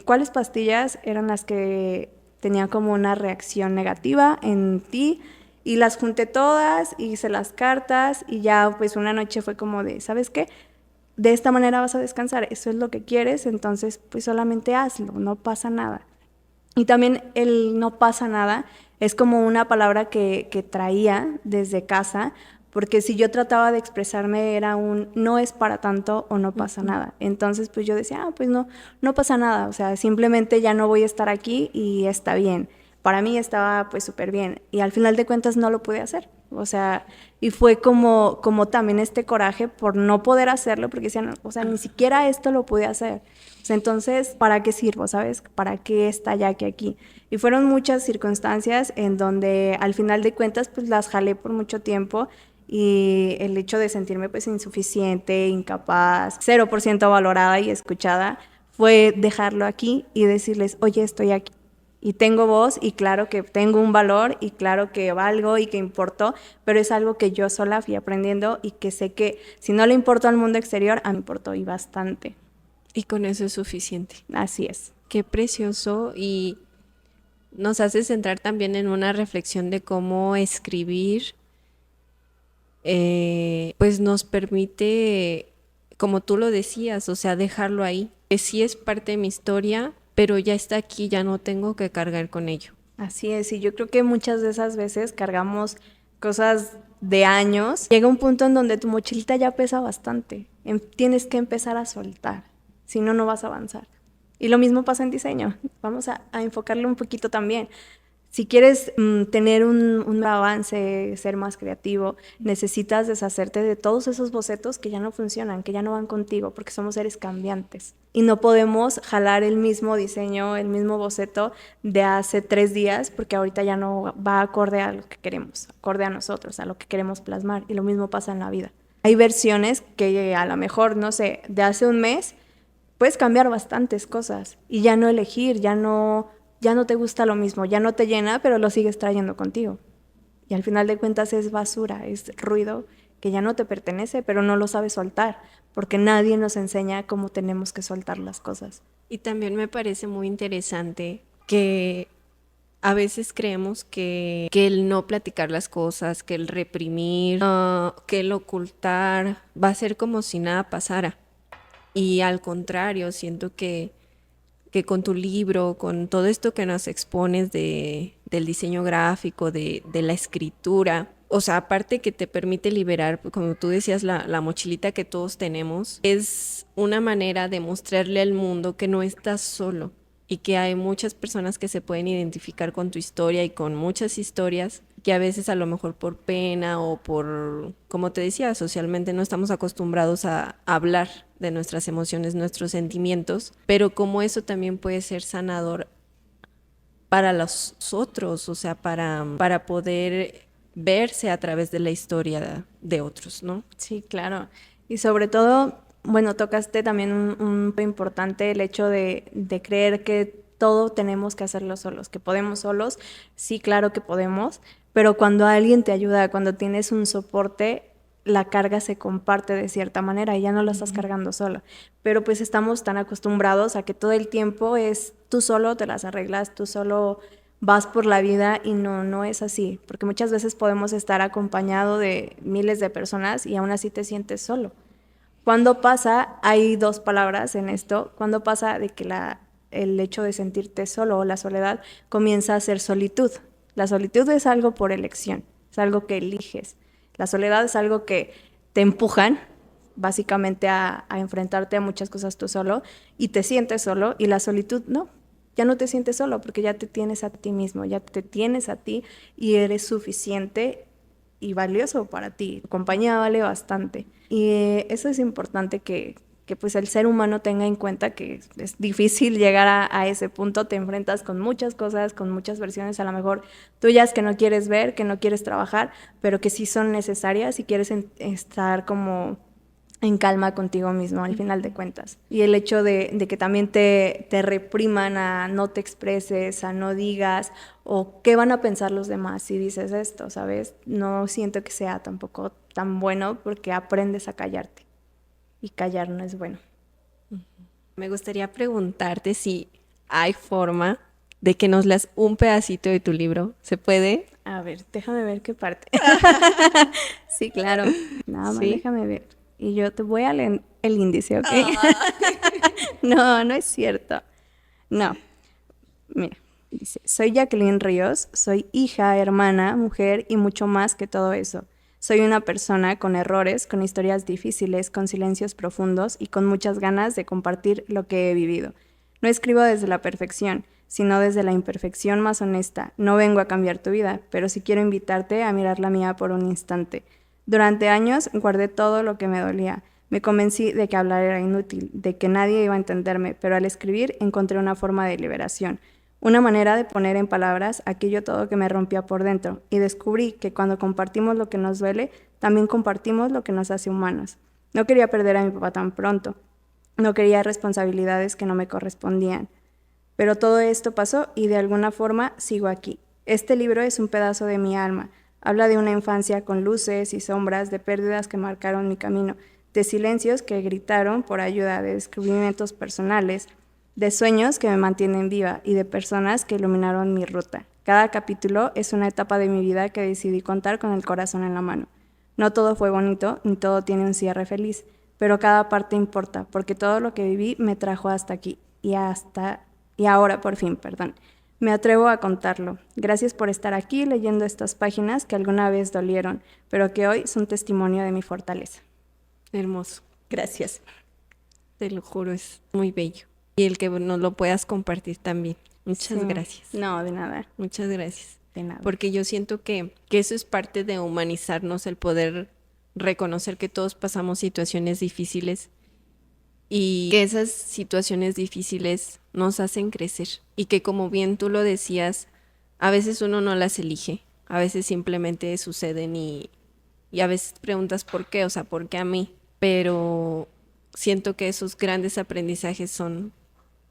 cuáles pastillas eran las que tenían como una reacción negativa en ti y las junté todas, hice las cartas y ya pues una noche fue como de, ¿sabes qué? De esta manera vas a descansar, eso es lo que quieres, entonces pues solamente hazlo, no pasa nada. Y también el no pasa nada es como una palabra que traía desde casa, porque si yo trataba de expresarme era un no es para tanto o no pasa nada. Entonces pues yo decía, pues no, no pasa nada, o sea, simplemente ya no voy a estar aquí y está bien. Para mí estaba pues súper bien y al final de cuentas no lo pude hacer. O sea, y fue como también este coraje por no poder hacerlo, porque decían, o sea, ni siquiera esto lo pude hacer. O sea, entonces, ¿para qué sirvo, sabes? ¿Para qué está ya que aquí? Y fueron muchas circunstancias en donde al final de cuentas pues las jalé por mucho tiempo y el hecho de sentirme pues insuficiente, incapaz, 0% valorada y escuchada, fue dejarlo aquí y decirles, oye, estoy aquí y tengo voz y claro que tengo un valor y claro que valgo y que importo, pero es algo que yo sola fui aprendiendo y que sé que si no le importo al mundo exterior, a mí me importó y bastante. Y con eso es suficiente. Así es. Qué precioso y nos hace centrar también en una reflexión de cómo escribir, pues nos permite, como tú lo decías, o sea, dejarlo ahí, que sí es parte de mi historia, pero ya está aquí, ya no tengo que cargar con ello. Así es, y yo creo que muchas de esas veces cargamos cosas de años. Llega un punto en donde tu mochilita ya pesa bastante. Tienes que empezar a soltar, si no, no vas a avanzar. Y lo mismo pasa en diseño. Vamos a enfocarlo un poquito también. Si quieres tener un avance, ser más creativo, necesitas deshacerte de todos esos bocetos que ya no funcionan, que ya no van contigo, porque somos seres cambiantes. Y no podemos jalar el mismo diseño, el mismo boceto de hace 3 días, porque ahorita ya no va acorde a lo que queremos, acorde a nosotros, a lo que queremos plasmar. Y lo mismo pasa en la vida. Hay versiones que a lo mejor, no sé, de hace un mes, puedes cambiar bastantes cosas y ya no elegir, ya no te gusta lo mismo, ya no te llena, pero lo sigues trayendo contigo. Y al final de cuentas es basura, es ruido que ya no te pertenece, pero no lo sabes soltar, porque nadie nos enseña cómo tenemos que soltar las cosas. Y también me parece muy interesante que a veces creemos que el no platicar las cosas, que el reprimir, que el ocultar, va a ser como si nada pasara. Y al contrario, siento que con tu libro, con todo esto que nos expones del diseño gráfico, de la escritura, o sea, aparte que te permite liberar, como tú decías, la mochilita que todos tenemos, es una manera de mostrarle al mundo que no estás solo y que hay muchas personas que se pueden identificar con tu historia y con muchas historias que a veces a lo mejor por pena o por, como te decía, socialmente no estamos acostumbrados a hablar de nuestras emociones, nuestros sentimientos, pero como eso también puede ser sanador para los otros, o sea, para poder verse a través de la historia de otros, ¿no? Sí, claro. Y sobre todo, bueno, tocaste también un punto importante, el hecho de creer que todo tenemos que hacerlo solos, que podemos solos. Sí, claro que podemos, pero cuando alguien te ayuda, cuando tienes un soporte, la carga se comparte de cierta manera y ya no la estás cargando solo. Pero pues estamos tan acostumbrados a que todo el tiempo es tú solo te las arreglas, tú solo vas por la vida y no, no es así, porque muchas veces podemos estar acompañado de miles de personas y aún así te sientes solo. Cuando pasa, hay dos palabras en esto, cuando pasa de que el hecho de sentirte solo o la soledad comienza a ser solitud. La solitud es algo por elección, es algo que eliges. La soledad es algo que te empujan básicamente a enfrentarte a muchas cosas tú solo y te sientes solo y la solitud no, ya no te sientes solo porque ya te tienes a ti mismo, ya te tienes a ti y eres suficiente y valioso para ti. Tu compañía vale bastante. Y eso es importante que pues el ser humano tenga en cuenta que es difícil llegar a ese punto, te enfrentas con muchas cosas, con muchas versiones a lo mejor tuyas que no quieres ver, que no quieres trabajar, pero que sí son necesarias y quieres estar como en calma contigo mismo al final de cuentas. Y el hecho de que también te repriman a no te expreses, a no digas, o qué van a pensar los demás si dices esto, ¿sabes? No siento que sea tampoco tan bueno porque aprendes a callarte y callar no es bueno. Me gustaría preguntarte si hay forma de que nos leas un pedacito de tu libro. ¿Se puede? A ver, déjame ver qué parte. Sí, claro. Nada más Sí. déjame ver. Y yo te voy a leer el índice, ¿ok? No, no es cierto. No, mira, dice, soy Jacqueline Ríos, soy hija, hermana, mujer y mucho más que todo eso. Soy una persona con errores, con historias difíciles, con silencios profundos y con muchas ganas de compartir lo que he vivido. No escribo desde la perfección, sino desde la imperfección más honesta. No vengo a cambiar tu vida, pero sí quiero invitarte a mirar la mía por un instante. Durante años guardé todo lo que me dolía. Me convencí de que hablar era inútil, de que nadie iba a entenderme, pero al escribir encontré una forma de liberación, una manera de poner en palabras aquello todo que me rompía por dentro, y descubrí que cuando compartimos lo que nos duele, también compartimos lo que nos hace humanos. No quería perder a mi papá tan pronto, no quería responsabilidades que no me correspondían, pero todo esto pasó y de alguna forma sigo aquí. Este libro es un pedazo de mi alma. Habla de una infancia con luces y sombras, de pérdidas que marcaron mi camino, de silencios que gritaron por ayuda, de descubrimientos personales, de sueños que me mantienen viva y de personas que iluminaron mi ruta. Cada capítulo es una etapa de mi vida que decidí contar con el corazón en la mano. No todo fue bonito, ni todo tiene un cierre feliz, pero cada parte importa, porque todo lo que viví me trajo hasta aquí y ahora, por fin, perdón, Me atrevo a contarlo. Gracias por estar aquí leyendo estas páginas que alguna vez dolieron, pero que hoy son testimonio de mi fortaleza. Hermoso. Gracias. Te lo juro, es muy bello. Y el que nos lo puedas compartir también. Muchas Sí. gracias. No, de nada, Muchas gracias. de nada. Porque yo siento que eso es parte de humanizarnos, el poder reconocer que todos pasamos situaciones difíciles y que esas situaciones difíciles nos hacen crecer. Y que como bien tú lo decías, a veces uno no las elige, a veces simplemente suceden y a veces preguntas por qué, o sea, ¿por qué a mí? Pero siento que esos grandes aprendizajes son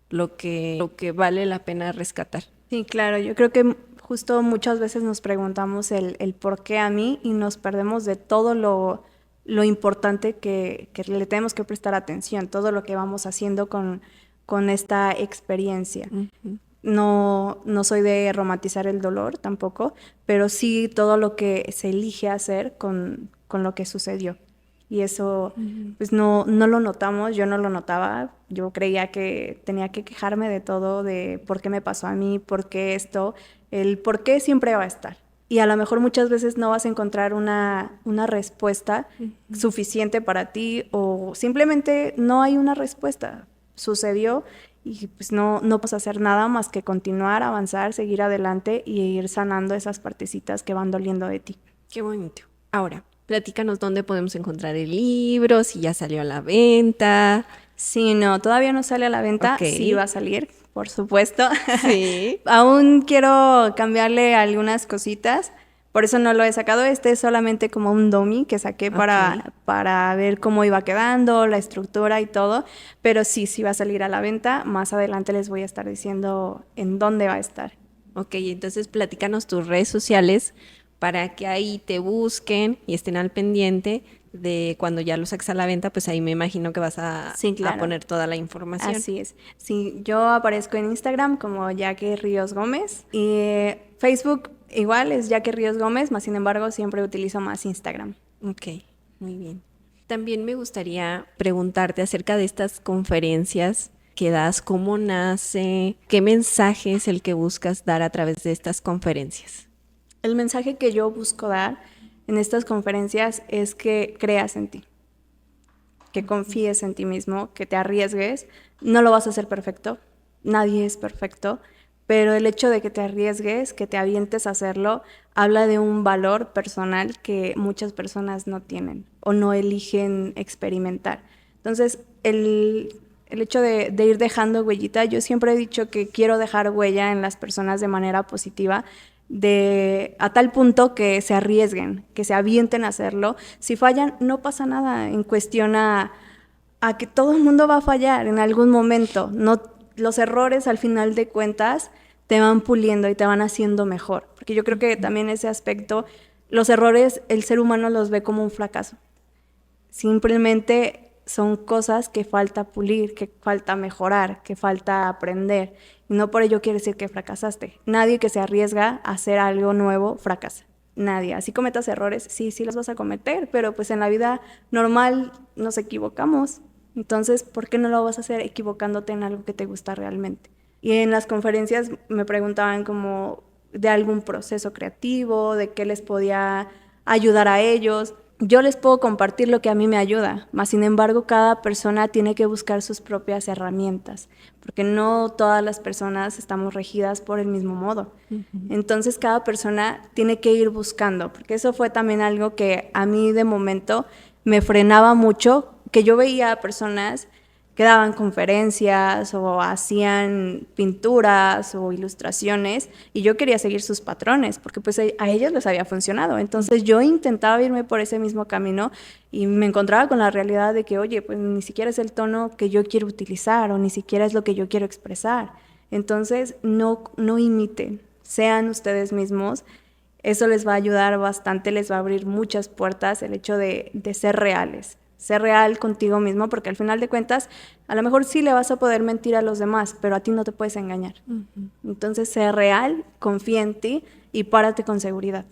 lo que vale la pena rescatar. Sí, claro, yo creo que justo muchas veces nos preguntamos el por qué a mí y nos perdemos de todo lo importante que le tenemos que prestar atención, todo lo que vamos haciendo con esta experiencia. Ujú. No soy de romantizar el dolor tampoco, pero sí todo lo que se elige hacer con lo que sucedió. Y eso, pues no lo notamos, yo no lo notaba, yo creía que tenía que quejarme de todo, de por qué me pasó a mí, por qué esto, el por qué siempre va a estar. Y a lo mejor muchas veces no vas a encontrar una respuesta suficiente para ti o simplemente no hay una respuesta. Sucedió y pues no puedes hacer nada más que continuar, avanzar, seguir adelante y ir sanando esas partecitas que van doliendo de ti. Qué bonito. Ahora, platícanos dónde podemos encontrar el libro, si ya salió a la venta. Sí, no, todavía no sale a la venta, Ok. sí va a salir, por supuesto. Sí. Aún quiero cambiarle algunas cositas, por eso no lo he sacado. Este es solamente como un dummy que saqué Ok. para ver cómo iba quedando, la estructura y todo, pero sí va a salir a la venta. Más adelante les voy a estar diciendo en dónde va a estar. Ok, entonces platícanos tus redes sociales para que ahí te busquen y estén al pendiente de cuando ya lo saques a la venta, pues ahí me imagino que vas Sí, a claro. poner toda la información. Así es. Sí, yo aparezco en Instagram como Jackie Ríos Gómez y Facebook igual es Jackie Ríos Gómez, más sin embargo siempre utilizo más Instagram. Ok, muy bien. También me gustaría preguntarte acerca de estas conferencias que das, cómo nace, qué mensaje es el que buscas dar a través de estas conferencias. El mensaje que yo busco dar en estas conferencias es que creas en ti, que confíes en ti mismo, que te arriesgues. No lo vas a hacer perfecto, nadie es perfecto, pero el hecho de que te arriesgues, que te avientes a hacerlo, habla de un valor personal que muchas personas no tienen o no eligen experimentar. Entonces, el hecho de ir dejando huellita, yo siempre he dicho que quiero dejar huella en las personas de manera positiva, a tal punto que se arriesguen, que se avienten a hacerlo. Si fallan, no pasa nada en cuestión a que todo el mundo va a fallar en algún momento. No, los errores al final de cuentas te van puliendo y te van haciendo mejor. Porque yo creo que también ese aspecto, los errores, el ser humano los ve como un fracaso. Simplemente son cosas que falta pulir, que falta mejorar, que falta aprender. Y no por ello quiere decir que fracasaste. Nadie que se arriesga a hacer algo nuevo fracasa. Nadie. Así cometas errores, sí los vas a cometer, pero pues en la vida normal nos equivocamos. Entonces, ¿por qué no lo vas a hacer equivocándote en algo que te gusta realmente? Y en las conferencias me preguntaban como de algún proceso creativo, de qué les podía ayudar a ellos. Yo les puedo compartir lo que a mí me ayuda, mas sin embargo cada persona tiene que buscar sus propias herramientas, porque no todas las personas estamos regidas por el mismo modo. Entonces cada persona tiene que ir buscando, porque eso fue también algo que a mí de momento me frenaba mucho, que yo veía a personas que daban conferencias o hacían pinturas o ilustraciones y yo quería seguir sus patrones porque pues a ellos les había funcionado. Entonces yo intentaba irme por ese mismo camino y me encontraba con la realidad de que, oye, pues ni siquiera es el tono que yo quiero utilizar o ni siquiera es lo que yo quiero expresar. Entonces no imiten, sean ustedes mismos. Eso les va a ayudar bastante, les va a abrir muchas puertas el hecho de ser reales. Ser real contigo mismo, porque al final de cuentas, a lo mejor sí le vas a poder mentir a los demás, pero a ti no te puedes engañar. Entonces, sé real, confía en ti y párate con seguridad.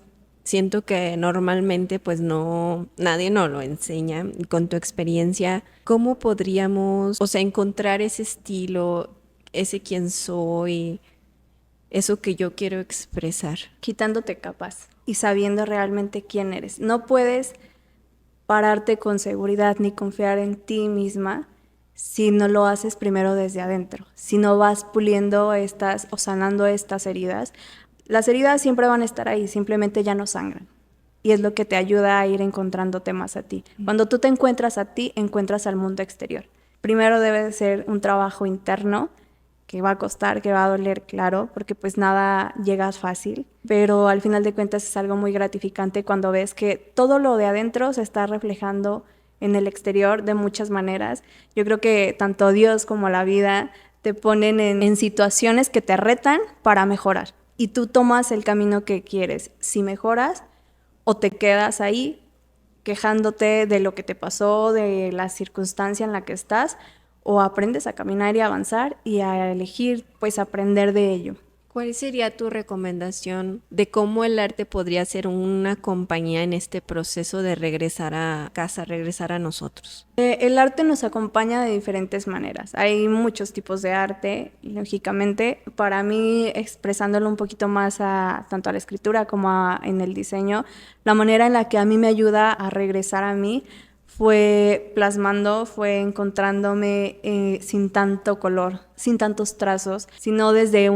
Siento que normalmente pues no, nadie nos lo enseña. Y con tu experiencia, ¿cómo podríamos, o sea, encontrar ese estilo, ese quién soy? eso que yo quiero expresar. Quitándote capas y sabiendo realmente quién eres. No puedes pararte con seguridad ni confiar en ti misma si no lo haces primero desde adentro, si no vas puliendo estas o sanando estas heridas. Las heridas siempre van a estar ahí, simplemente ya no sangran. Y es lo que te ayuda a ir encontrándote más a ti. Cuando tú te encuentras a ti, encuentras al mundo exterior. Primero debe de ser un trabajo interno, que va a costar, que va a doler, claro, porque pues nada llega fácil, pero al final de cuentas es algo muy gratificante cuando ves que todo lo de adentro se está reflejando en el exterior de muchas maneras. Yo creo que tanto Dios como la vida te ponen en situaciones que te retan para mejorar y tú tomas el camino que quieres. Si mejoras o te quedas ahí quejándote de lo que te pasó, de la circunstancia en la que estás, o aprendes a caminar y avanzar y a elegir, pues aprender de ello. ¿Cuál sería tu recomendación de cómo el arte podría ser una compañía en este proceso de regresar a casa, regresar a nosotros? El arte nos acompaña de diferentes maneras. Hay muchos tipos de arte, lógicamente. Para mí, expresándolo un poquito más tanto a la escritura como en el diseño, la manera en la que a mí me ayuda a regresar a mí fue plasmando, fue encontrándome sin tanto color, sin tantos trazos, sino desde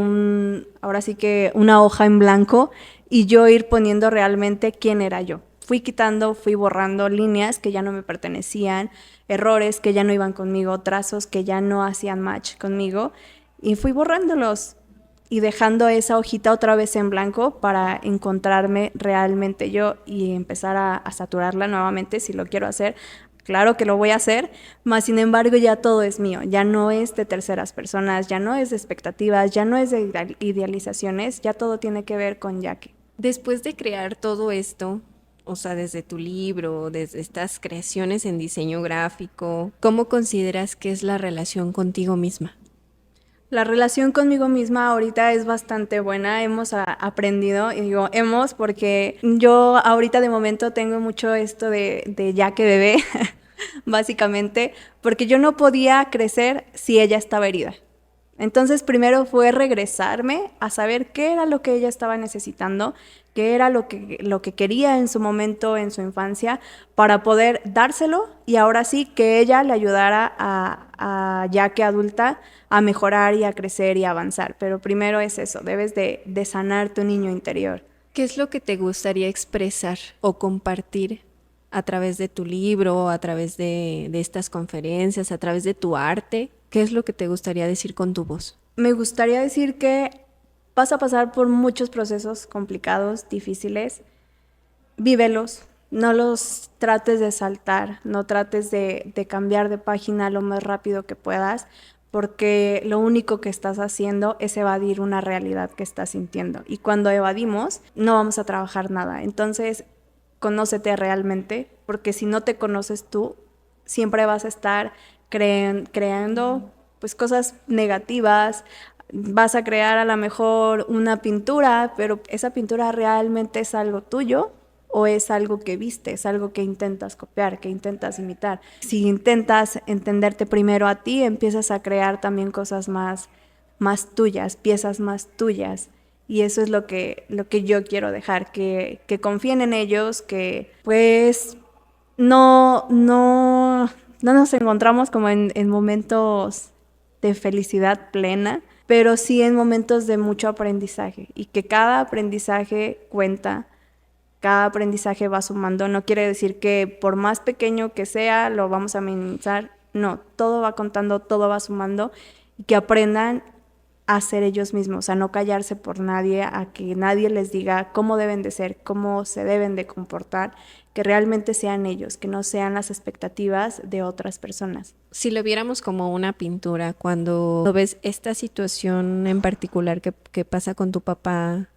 ahora sí que una hoja en blanco y yo ir poniendo realmente quién era yo. Fui quitando, fui borrando líneas que ya no me pertenecían, errores que ya no iban conmigo, trazos que ya no hacían match conmigo y fui borrándolos y dejando esa hojita otra vez en blanco para encontrarme realmente yo y empezar a saturarla nuevamente si lo quiero hacer. Claro que lo voy a hacer, mas sin embargo ya todo es mío, ya no es de terceras personas, ya no es de expectativas, ya no es de idealizaciones, ya todo tiene que ver con Yaque. Después de crear todo esto, o sea, desde tu libro, desde estas creaciones en diseño gráfico, ¿cómo consideras que es la relación contigo misma? La relación conmigo misma ahorita es bastante buena, hemos aprendido, y digo hemos porque yo ahorita de momento tengo mucho esto de ya que bebé, básicamente, porque yo no podía crecer si ella estaba herida. Entonces primero fue regresarme a saber qué era lo que ella estaba necesitando, qué era lo que quería en su momento, en su infancia, para poder dárselo y ahora sí que ella le ayudara ya que adulta, a mejorar y a crecer y a avanzar. Pero primero es eso, debes de sanar tu niño interior. ¿Qué es lo que te gustaría expresar o compartir a través de tu libro, a través de estas conferencias, a través de tu arte? ¿Qué es lo que te gustaría decir con tu voz? Me gustaría decir que vas a pasar por muchos procesos complicados, difíciles. Vívelos, no los trates de saltar, no trates de cambiar de página lo más rápido que puedas, porque lo único que estás haciendo es evadir una realidad que estás sintiendo. Y cuando evadimos, no vamos a trabajar nada. Entonces, conócete realmente, porque si no te conoces tú, siempre vas a estar creando pues cosas negativas, vas a crear a lo mejor una pintura, pero esa pintura realmente es algo tuyo o es algo que viste, es algo que intentas copiar, que intentas imitar. Si intentas entenderte primero a ti, empiezas a crear también cosas más tuyas, piezas más tuyas. Y eso es lo que yo quiero dejar, que confíen en ellos, que pues no nos encontramos como en momentos de felicidad plena, pero sí en momentos de mucho aprendizaje y que cada aprendizaje cuenta, cada aprendizaje va sumando. No quiere decir que por más pequeño que sea lo vamos a minimizar, no, todo va contando, todo va sumando y que aprendan a ser ellos mismos, a no callarse por nadie, a que nadie les diga cómo deben de ser, cómo se deben de comportar, que realmente sean ellos, que no sean las expectativas de otras personas. Si lo viéramos como una pintura, cuando ves esta situación en particular que pasa con tu papá,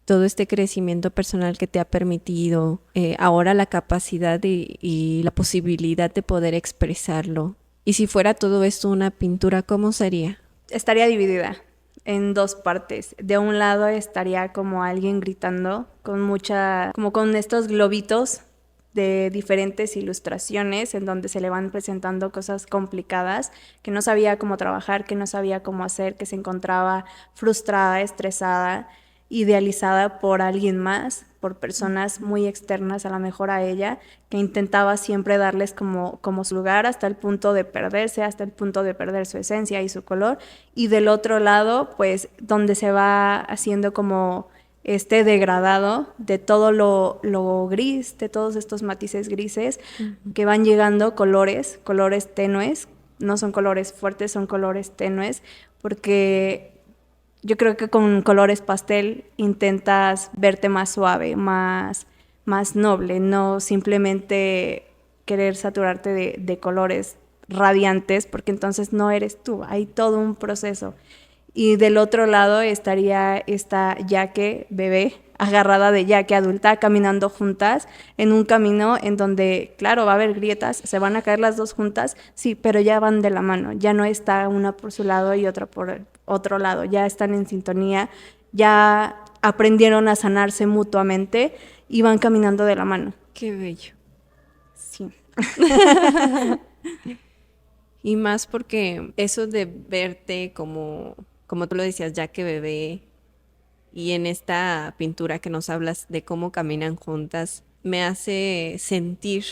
todo este crecimiento personal que te ha permitido, ahora la capacidad y la posibilidad de poder expresarlo. Y si fuera todo esto una pintura, ¿cómo sería? Estaría dividida en dos partes. De un lado estaría como alguien gritando con como con estos globitos de diferentes ilustraciones en donde se le van presentando cosas complicadas, que no sabía cómo trabajar, que no sabía cómo hacer, que se encontraba frustrada, estresada, idealizada por alguien más, por personas muy externas a lo mejor a ella, que intentaba siempre darles como su lugar hasta el punto de perderse, hasta el punto de perder su esencia y su color. Y del otro lado, pues donde se va haciendo como este degradado de todo lo gris, de todos estos matices grises, que van llegando colores tenues, no son colores fuertes, son colores tenues, porque yo creo que con colores pastel intentas verte más suave, más noble, no simplemente querer saturarte de colores radiantes, porque entonces no eres tú, hay todo un proceso. Y del otro lado estaría esta Yaque bebé, agarrada de Yaque adulta, caminando juntas en un camino en donde, claro, va a haber grietas, se van a caer las dos juntas, sí, pero ya van de la mano, ya no está una por su lado y otra por el otro lado, ya están en sintonía, ya aprendieron a sanarse mutuamente y van caminando de la mano. Qué bello. Sí. Y más porque eso de verte como tú lo decías, ya que bebé, y en esta pintura que nos hablas de cómo caminan juntas, me hace sentir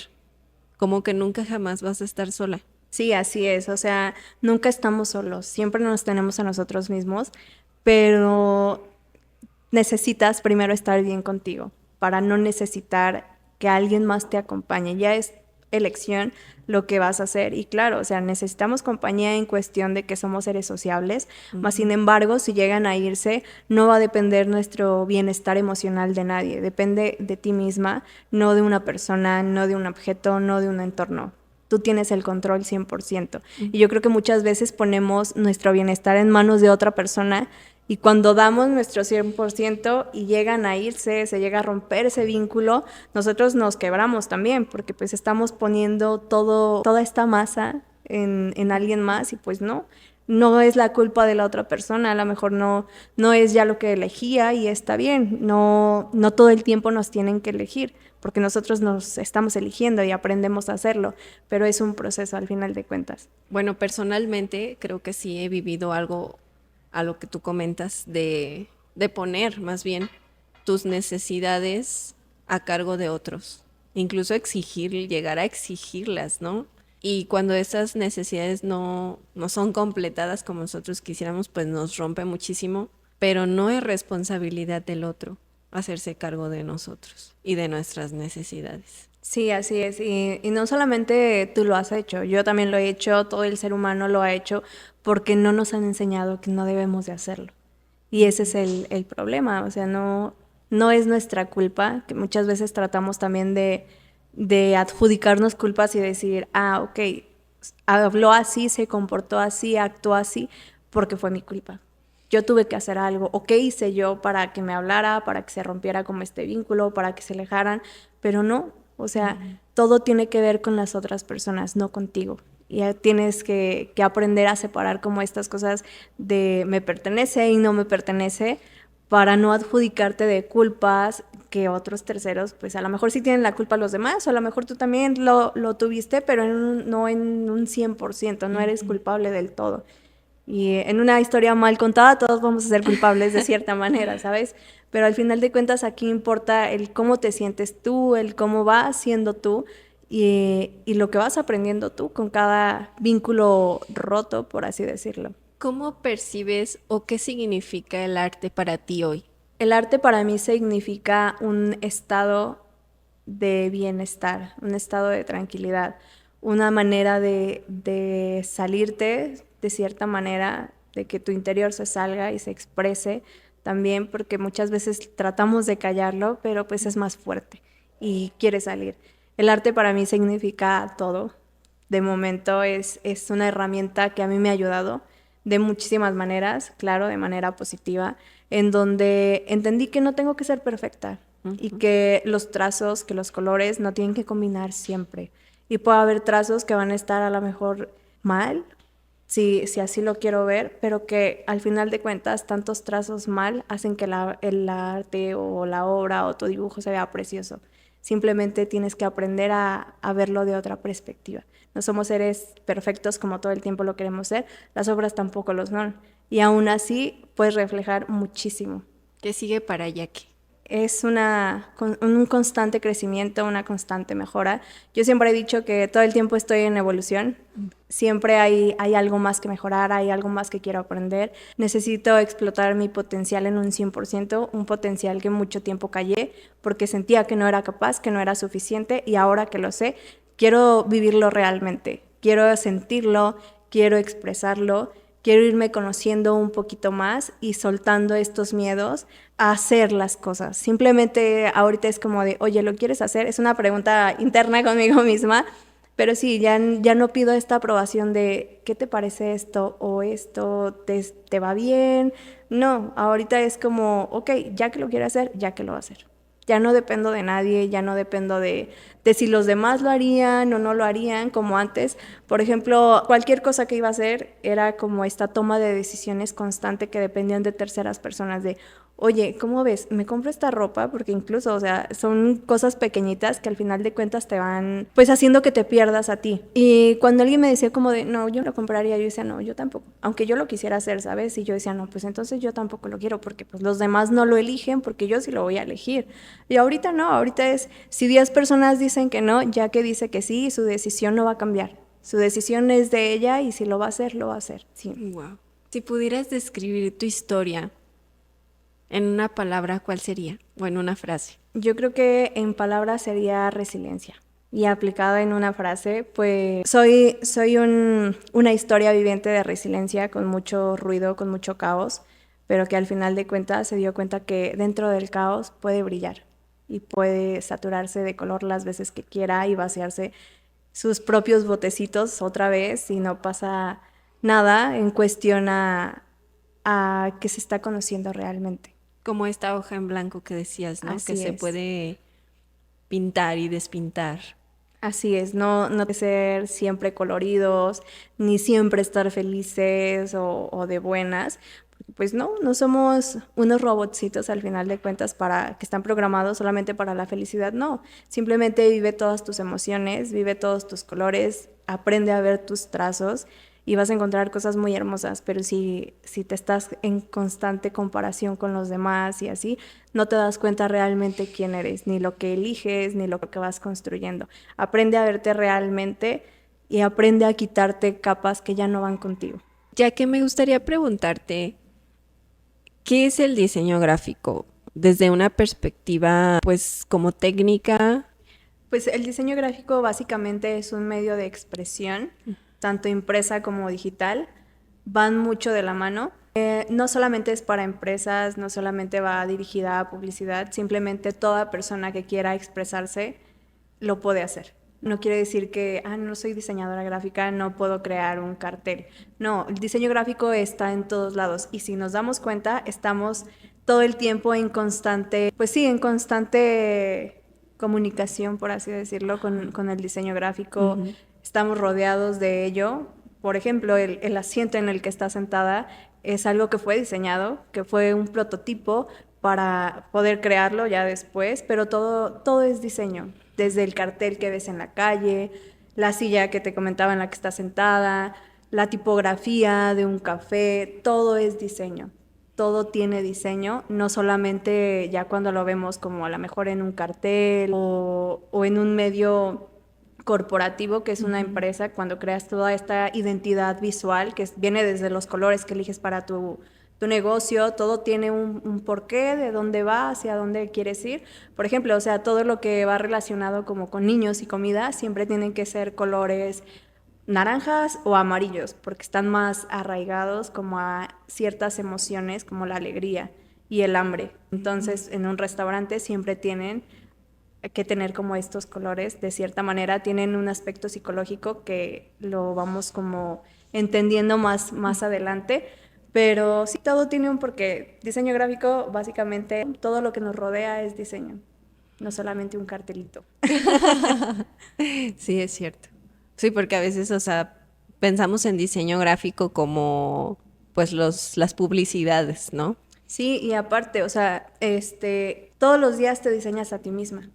como que nunca jamás vas a estar sola. Sí, así es, o sea, nunca estamos solos, siempre nos tenemos a nosotros mismos, pero necesitas primero estar bien contigo para no necesitar que alguien más te acompañe. Ya es elección lo que vas a hacer. Y claro, o sea, necesitamos compañía en cuestión de que somos seres sociables, más sin embargo, si llegan a irse, no va a depender nuestro bienestar emocional de nadie, depende de ti misma, no de una persona, no de un objeto, no de un entorno. Tú tienes el control 100%. Y yo creo que muchas veces ponemos nuestro bienestar en manos de otra persona y cuando damos nuestro 100% y llegan a irse, se llega a romper ese vínculo, nosotros nos quebramos también, porque pues estamos poniendo toda esta masa en alguien más y pues no es la culpa de la otra persona, a lo mejor no es ya lo que elegía y está bien, no todo el tiempo nos tienen que elegir, porque nosotros nos estamos eligiendo y aprendemos a hacerlo, pero es un proceso al final de cuentas. Bueno, personalmente creo que sí he vivido algo a lo que tú comentas de poner más bien tus necesidades a cargo de otros, incluso exigir, llegar a exigirlas, ¿no? Y cuando esas necesidades no son completadas como nosotros quisiéramos, pues nos rompe muchísimo, pero no es responsabilidad del otro hacerse cargo de nosotros y de nuestras necesidades. Sí, así es. Y no solamente tú lo has hecho, yo también lo he hecho, todo el ser humano lo ha hecho porque no nos han enseñado que no debemos de hacerlo. Y ese es el problema, o sea, no es nuestra culpa, que muchas veces tratamos también de adjudicarnos culpas y decir, ok, habló así, se comportó así, actuó así, porque fue mi culpa. Yo tuve que hacer algo, o qué hice yo para que me hablara, para que se rompiera como este vínculo, para que se alejaran, pero no, o sea, todo tiene que ver con las otras personas, no contigo. Y ya tienes que aprender a separar como estas cosas de me pertenece y no me pertenece para no adjudicarte de culpas que otros terceros, pues a lo mejor sí tienen la culpa los demás, o a lo mejor tú también lo tuviste, pero no en un 100%, no eres culpable del todo. Y en una historia mal contada todos vamos a ser culpables de cierta manera, ¿sabes? Pero al final de cuentas aquí importa el cómo te sientes tú, el cómo vas siendo tú y lo que vas aprendiendo tú con cada vínculo roto, por así decirlo. ¿Cómo percibes o qué significa el arte para ti hoy? El arte para mí significa un estado de bienestar, un estado de tranquilidad, una manera de salirte de cierta manera, de que tu interior se salga y se exprese también, porque muchas veces tratamos de callarlo, pero pues es más fuerte y quiere salir. El arte para mí significa todo. De momento es una herramienta que a mí me ha ayudado de muchísimas maneras, claro, de manera positiva, en donde entendí que no tengo que ser perfecta y que los trazos, que los colores no tienen que combinar siempre. Y puede haber trazos que van a estar a lo mejor mal, si así lo quiero ver, pero que al final de cuentas tantos trazos mal hacen que el arte o la obra o tu dibujo se vea precioso. Simplemente tienes que aprender a verlo de otra perspectiva. No somos seres perfectos como todo el tiempo lo queremos ser, las obras tampoco lo son. Y aún así puedes reflejar muchísimo. ¿Qué sigue para Jackie? Es un constante crecimiento, una constante mejora. Yo siempre he dicho que todo el tiempo estoy en evolución. Siempre hay algo más que mejorar, hay algo más que quiero aprender. Necesito explotar mi potencial en un 100%, un potencial que mucho tiempo callé porque sentía que no era capaz, que no era suficiente, y ahora que lo sé, quiero vivirlo realmente. Quiero sentirlo, quiero expresarlo. Quiero irme conociendo un poquito más y soltando estos miedos a hacer las cosas. Simplemente ahorita es como de, oye, ¿lo quieres hacer? Es una pregunta interna conmigo misma, pero sí, ya no pido esta aprobación de, ¿qué te parece esto? O esto, ¿te va bien? No, ahorita es como, ok, ya que lo quiero hacer, ya que lo va a hacer. Ya no dependo de nadie, ya no dependo de si los demás lo harían o no lo harían, como antes. Por ejemplo, cualquier cosa que iba a hacer era como esta toma de decisiones constante que dependían de terceras personas, de, oye, ¿cómo ves? ¿Me compro esta ropa? Porque incluso, o sea, son cosas pequeñitas que al final de cuentas te van, pues, haciendo que te pierdas a ti. Y cuando alguien me decía como de, no, yo no lo compraría, yo decía, no, yo tampoco. Aunque yo lo quisiera hacer, ¿sabes? Y yo decía, no, pues entonces yo tampoco lo quiero, porque pues los demás no lo eligen, porque yo sí lo voy a elegir. Y ahorita no, ahorita es, si 10 personas dicen que no, ya que dice que sí, su decisión no va a cambiar. Su decisión es de ella y si lo va a hacer, lo va a hacer. Sí. Wow. Si pudieras describir tu historia en una palabra, ¿cuál sería? O en una frase. Yo creo que en palabras sería resiliencia. Y aplicado en una frase, pues soy una historia viviente de resiliencia con mucho ruido, con mucho caos, pero que al final de cuentas se dio cuenta que dentro del caos puede brillar y puede saturarse de color las veces que quiera y vaciarse sus propios botecitos otra vez y no pasa nada en cuestión a que se está conociendo realmente. Como esta hoja en blanco que decías, ¿no? Que Así se es. puede pintar y despintar. Así es, no de ser siempre coloridos, ni siempre estar felices o de buenas. Pues no somos unos robotcitos al final de cuentas que están programados solamente para la felicidad, no. Simplemente vive todas tus emociones, vive todos tus colores, aprende a ver tus trazos y vas a encontrar cosas muy hermosas, pero si te estás en constante comparación con los demás y así, no te das cuenta realmente quién eres, ni lo que eliges, ni lo que vas construyendo. Aprende a verte realmente y aprende a quitarte capas que ya no van contigo. Ya que me gustaría preguntarte, ¿qué es el diseño gráfico? Desde una perspectiva, pues, como técnica. Pues el diseño gráfico básicamente es un medio de expresión, tanto impresa como digital, van mucho de la mano. No solamente es para empresas, no solamente va dirigida a publicidad, simplemente toda persona que quiera expresarse lo puede hacer. No quiere decir que, no soy diseñadora gráfica, no puedo crear un cartel. No, el diseño gráfico está en todos lados y si nos damos cuenta, estamos todo el tiempo en constante, pues sí, en constante comunicación, por así decirlo, con el diseño gráfico. Estamos rodeados de ello. Por ejemplo, el asiento en el que está sentada es algo que fue diseñado, que fue un prototipo para poder crearlo ya después, pero todo es diseño, desde el cartel que ves en la calle, la silla que te comentaba en la que está sentada, la tipografía de un café, todo es diseño. Todo tiene diseño, no solamente ya cuando lo vemos como a lo mejor en un cartel o en un medio corporativo, que es una empresa, cuando creas toda esta identidad visual que viene desde los colores que eliges para tu negocio, todo tiene un porqué, de dónde va, hacia dónde quieres ir. Por ejemplo, o sea, todo lo que va relacionado como con niños y comida, siempre tienen que ser colores naranjas o amarillos, porque están más arraigados como a ciertas emociones, como la alegría y el hambre. Entonces, en un restaurante siempre tienen que tener como estos colores, de cierta manera tienen un aspecto psicológico que lo vamos como entendiendo más adelante, pero sí, todo tiene un porqué. Diseño gráfico, básicamente, todo lo que nos rodea es diseño, no solamente un cartelito. Sí, es cierto. Sí, porque a veces, o sea, pensamos en diseño gráfico como, pues, las publicidades, ¿no? Sí, y aparte, o sea, todos los días te diseñas a ti misma.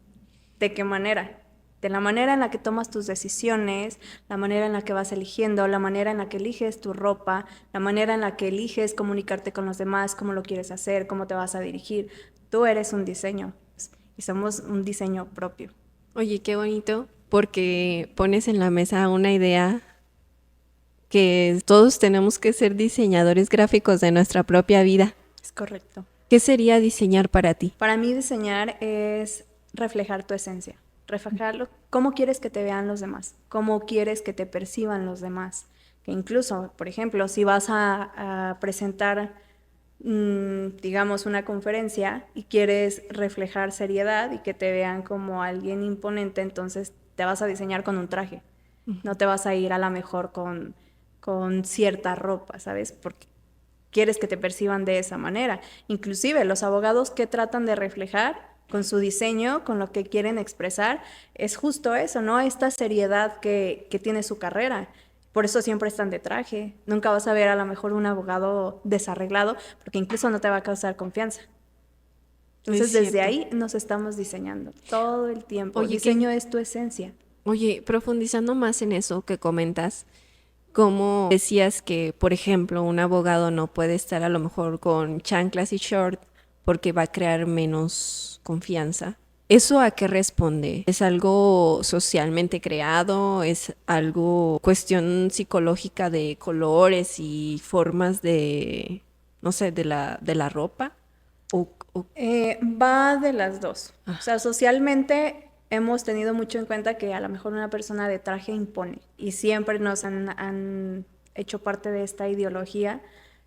¿De qué manera? De la manera en la que tomas tus decisiones, la manera en la que vas eligiendo, la manera en la que eliges tu ropa, la manera en la que eliges comunicarte con los demás, cómo lo quieres hacer, cómo te vas a dirigir. Tú eres un diseño y somos un diseño propio. Oye, qué bonito, porque pones en la mesa una idea que todos tenemos que ser diseñadores gráficos de nuestra propia vida. Es correcto. ¿Qué sería diseñar para ti? Para mí diseñar es reflejar tu esencia, reflejarlo, cómo quieres que te vean los demás, cómo quieres que te perciban los demás. Que incluso, por ejemplo, si vas a presentar, digamos, una conferencia y quieres reflejar seriedad y que te vean como alguien imponente, entonces te vas a diseñar con un traje. No te vas a ir a la mejor con cierta ropa, ¿sabes? Porque quieres que te perciban de esa manera. Inclusive los abogados que tratan de reflejar con su diseño, con lo que quieren expresar, es justo eso, ¿no? Esta seriedad que tiene su carrera. Por eso siempre están de traje. Nunca vas a ver a lo mejor un abogado desarreglado, porque incluso no te va a causar confianza. Entonces, desde ahí nos estamos diseñando todo el tiempo. Oye, Diseño es tu esencia. Oye, profundizando más en eso que comentas, como decías que, por ejemplo, un abogado no puede estar a lo mejor con chanclas y short porque va a crear menos confianza. ¿Eso a qué responde? ¿Es algo socialmente creado? ¿Es algo cuestión psicológica de colores y formas de, no sé, de la ropa? O- Va de las dos. O sea, socialmente hemos tenido mucho en cuenta que a lo mejor una persona de traje impone y siempre nos han hecho parte de esta ideología.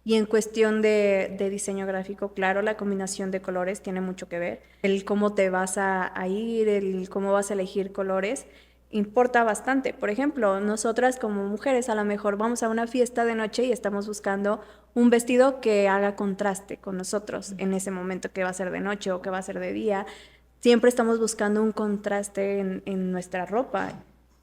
Y en cuestión de diseño gráfico, claro, la combinación de colores tiene mucho que ver. El cómo te vas a ir, el cómo vas a elegir colores, importa bastante. Por ejemplo, nosotras como mujeres a lo mejor vamos a una fiesta de noche y estamos buscando un vestido que haga contraste con nosotros en ese momento, que va a ser de noche o que va a ser de día. Siempre estamos buscando un contraste en nuestra ropa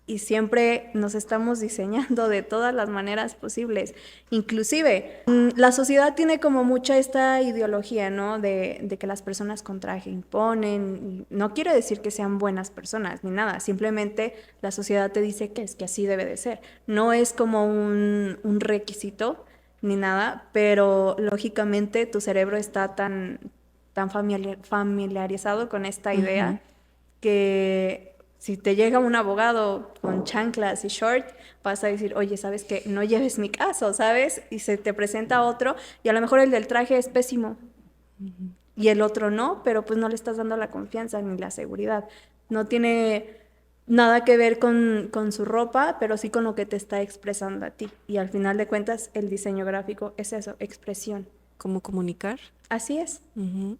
y siempre nos estamos diseñando de todas las maneras posibles. Inclusive, la sociedad tiene como mucha esta ideología, ¿no? De que las personas con traje imponen. No quiere decir que sean buenas personas ni nada, simplemente la sociedad te dice que es que así debe de ser. No es como un requisito ni nada, pero lógicamente tu cerebro está tan familiarizado con esta idea que si te llega un abogado con chanclas y short, vas a decir, oye, ¿sabes qué? No lleves mi caso, ¿sabes? Y se te presenta otro y a lo mejor el del traje es pésimo y el otro no, pero pues no le estás dando la confianza ni la seguridad. No tiene nada que ver con su ropa, pero sí con lo que te está expresando a ti. Y al final de cuentas, el diseño gráfico es eso, expresión. ¿Cómo comunicar? Así es, Ujú.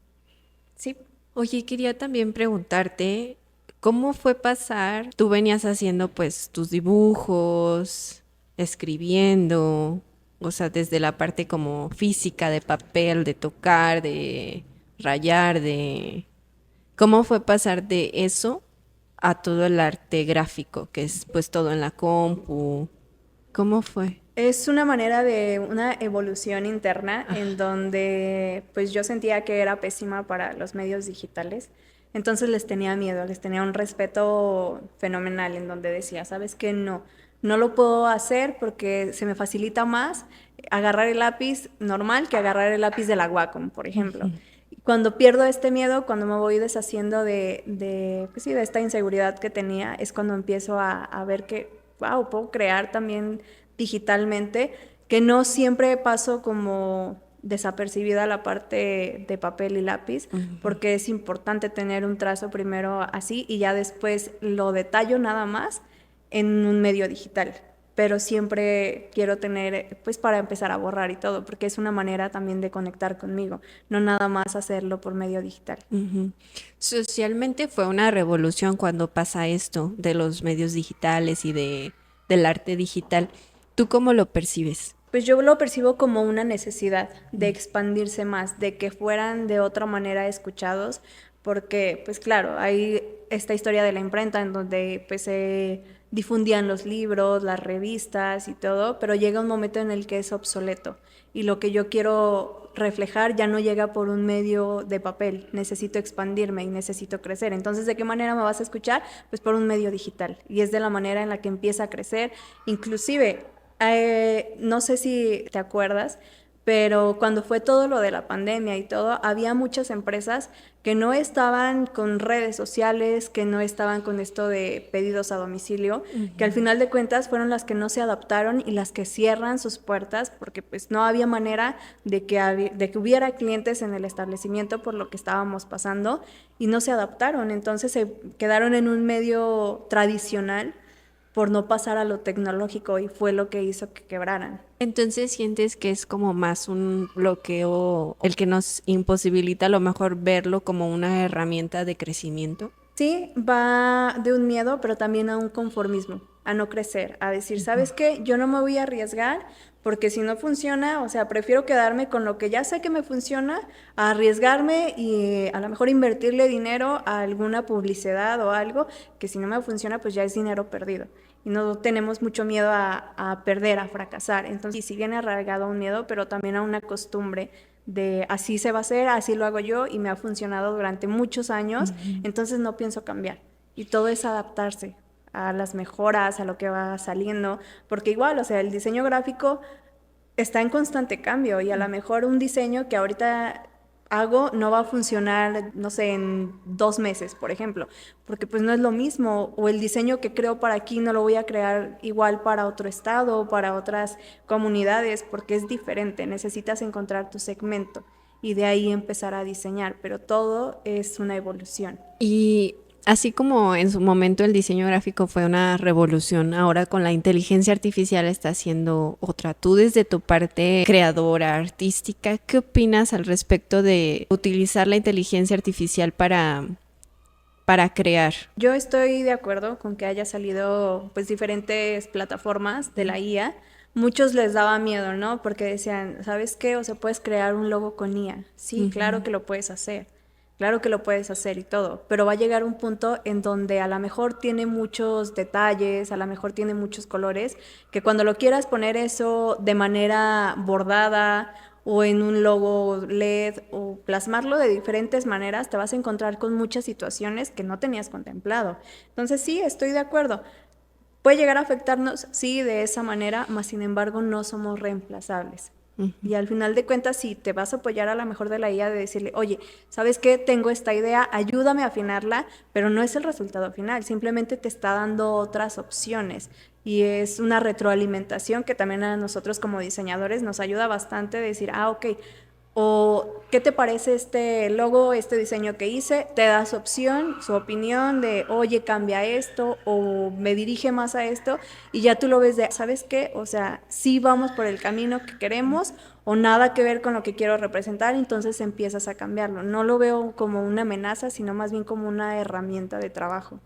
sí. Oye, quería también preguntarte, ¿cómo fue pasar? Tú venías haciendo pues tus dibujos, escribiendo, o sea, desde la parte como física de papel, de tocar, de rayar, de... ¿Cómo fue pasar de eso a todo el arte gráfico, que es pues todo en la compu? ¿Cómo fue? Es una manera de una evolución interna en donde pues yo sentía que era pésima para los medios digitales. Entonces les tenía miedo, les tenía un respeto fenomenal en donde decía, ¿sabes qué? No, no lo puedo hacer porque se me facilita más agarrar el lápiz normal que agarrar el lápiz de la Wacom, por ejemplo. Cuando pierdo este miedo, cuando me voy deshaciendo pues sí, de esta inseguridad que tenía, es cuando empiezo a ver que, wow, puedo crear también digitalmente, que no siempre paso como desapercibida la parte de papel y lápiz, porque es importante tener un trazo primero así y ya después lo detallo nada más en un medio digital. Pero siempre quiero tener, pues para empezar a borrar y todo, porque es una manera también de conectar conmigo, no nada más hacerlo por medio digital. Ujú. Socialmente fue una revolución cuando pasa esto de los medios digitales y del arte digital. ¿Tú cómo lo percibes? Pues yo lo percibo como una necesidad de expandirse más, de que fueran de otra manera escuchados, porque pues claro, hay esta historia de la imprenta en donde pues se difundían los libros, las revistas y todo, pero llega un momento en el que es obsoleto y lo que yo quiero reflejar ya no llega por un medio de papel, necesito expandirme y necesito crecer. Entonces, ¿de qué manera me vas a escuchar? Pues por un medio digital. Y es de la manera en la que empieza a crecer. Inclusive, no sé si te acuerdas, pero cuando fue todo lo de la pandemia y todo, había muchas empresas que no estaban con redes sociales, que no estaban con esto de pedidos a domicilio, que al final de cuentas fueron las que no se adaptaron y las que cierran sus puertas porque pues no había manera de que hubiera clientes en el establecimiento por lo que estábamos pasando y no se adaptaron, entonces se quedaron en un medio tradicional por no pasar a lo tecnológico y fue lo que hizo que quebraran. Entonces sientes que es como más un bloqueo el que nos imposibilita a lo mejor verlo como una herramienta de crecimiento. Sí, va de un miedo, pero también a un conformismo, a no crecer, a decir, ¿sabes qué? Yo no me voy a arriesgar porque si no funciona, o sea, prefiero quedarme con lo que ya sé que me funciona, a arriesgarme y a lo mejor invertirle dinero a alguna publicidad o algo que si no me funciona, pues ya es dinero perdido. Y no tenemos mucho miedo a perder, a fracasar. Entonces, sí viene arraigado a un miedo, pero también a una costumbre de así se va a hacer, así lo hago yo y me ha funcionado durante muchos años, entonces no pienso cambiar. Y todo es adaptarse a las mejoras, a lo que va saliendo, porque igual, o sea, el diseño gráfico está en constante cambio y a lo mejor un diseño que ahorita hago no va a funcionar, no sé, en 2 meses, por ejemplo, porque pues no es lo mismo, o el diseño que creo para aquí no lo voy a crear igual para otro estado o para otras comunidades, porque es diferente, necesitas encontrar tu segmento y de ahí empezar a diseñar, pero todo es una evolución. Y así como en su momento el diseño gráfico fue una revolución, ahora con la inteligencia artificial está haciendo otra. Tú desde tu parte creadora, artística, ¿qué opinas al respecto de utilizar la inteligencia artificial para crear? Yo estoy de acuerdo con que haya salido pues diferentes plataformas de la IA. Muchos les daba miedo, ¿no? Porque decían, ¿sabes qué? O sea, puedes crear un logo con IA. Sí, claro que lo puedes hacer. Claro que lo puedes hacer y todo, pero va a llegar un punto en donde a lo mejor tiene muchos detalles, a lo mejor tiene muchos colores, que cuando lo quieras poner eso de manera bordada o en un logo LED o plasmarlo de diferentes maneras, te vas a encontrar con muchas situaciones que no tenías contemplado. Entonces sí, estoy de acuerdo. Puede llegar a afectarnos, sí, de esa manera, mas sin embargo no somos reemplazables. Y al final de cuentas, si te vas a apoyar a la mejor de la IA de decirle, oye, ¿sabes qué? Tengo esta idea, ayúdame a afinarla, pero no es el resultado final, simplemente te está dando otras opciones. Y es una retroalimentación que también a nosotros como diseñadores nos ayuda bastante a decir, ah, ok, o ¿qué te parece este logo, este diseño que hice? Te da su opción, su opinión de, oye, cambia esto o me dirige más a esto y ya tú lo ves de, ¿sabes qué? O sea, sí vamos por el camino que queremos o nada que ver con lo que quiero representar, entonces empiezas a cambiarlo. No lo veo como una amenaza, sino más bien como una herramienta de trabajo.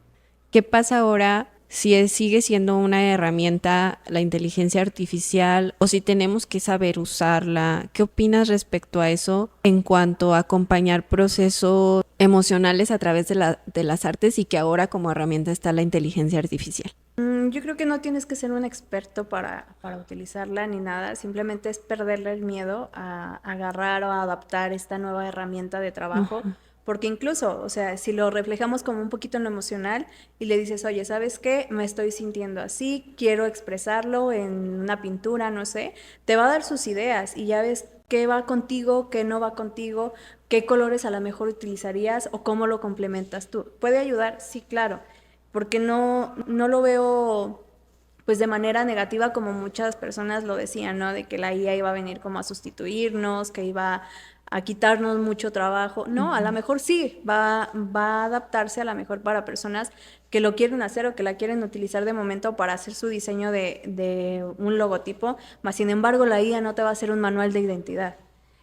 ¿Qué pasa ahora si sigue siendo una herramienta la inteligencia artificial o si tenemos que saber usarla? ¿Qué opinas respecto a eso en cuanto a acompañar procesos emocionales a través de las artes y que ahora como herramienta está la inteligencia artificial? Yo creo que no tienes que ser un experto para utilizarla ni nada, simplemente es perderle el miedo a agarrar o a adaptar esta nueva herramienta de trabajo, porque incluso, o sea, si lo reflejamos como un poquito en lo emocional y le dices, oye, ¿sabes qué? Me estoy sintiendo así, quiero expresarlo en una pintura, no sé, te va a dar sus ideas y ya ves qué va contigo, qué no va contigo, qué colores a lo mejor utilizarías o cómo lo complementas tú. ¿Puede ayudar? Sí, claro, porque no lo veo pues de manera negativa como muchas personas lo decían, ¿no? De que la IA iba a venir como a sustituirnos, que iba a quitarnos mucho trabajo. No, a lo mejor sí, va a adaptarse a lo mejor para personas que lo quieren hacer o que la quieren utilizar de momento para hacer su diseño de un logotipo, mas sin embargo la IA no te va a hacer un manual de identidad.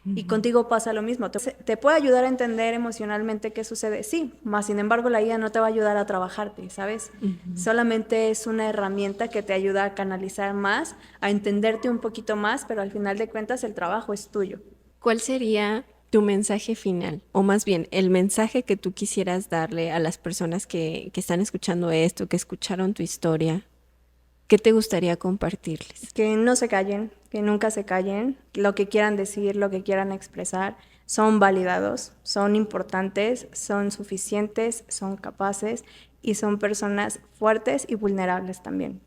Y contigo pasa lo mismo. Te puede ayudar a entender emocionalmente qué sucede, sí, más sin embargo la IA no te va a ayudar a trabajarte, ¿sabes? Solamente es una herramienta que te ayuda a canalizar más, a entenderte un poquito más, pero al final de cuentas el trabajo es tuyo. ¿Cuál sería tu mensaje final? O más bien, el mensaje que tú quisieras darle a las personas que están escuchando esto, que escucharon tu historia, ¿qué te gustaría compartirles? Que no se callen, que nunca se callen, lo que quieran decir, lo que quieran expresar, son validados, son importantes, son suficientes, son capaces y son personas fuertes y vulnerables también.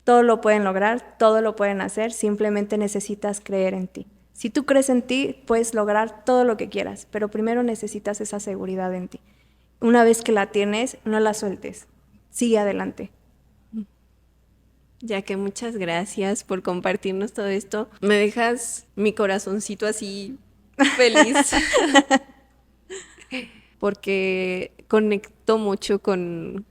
Todo lo pueden lograr, todo lo pueden hacer, simplemente necesitas creer en ti. Si tú crees en ti, puedes lograr todo lo que quieras, pero primero necesitas esa seguridad en ti. Una vez que la tienes, no la sueltes, sigue adelante. Ya que muchas gracias por compartirnos todo esto. Me dejas mi corazoncito así feliz porque conecto mucho con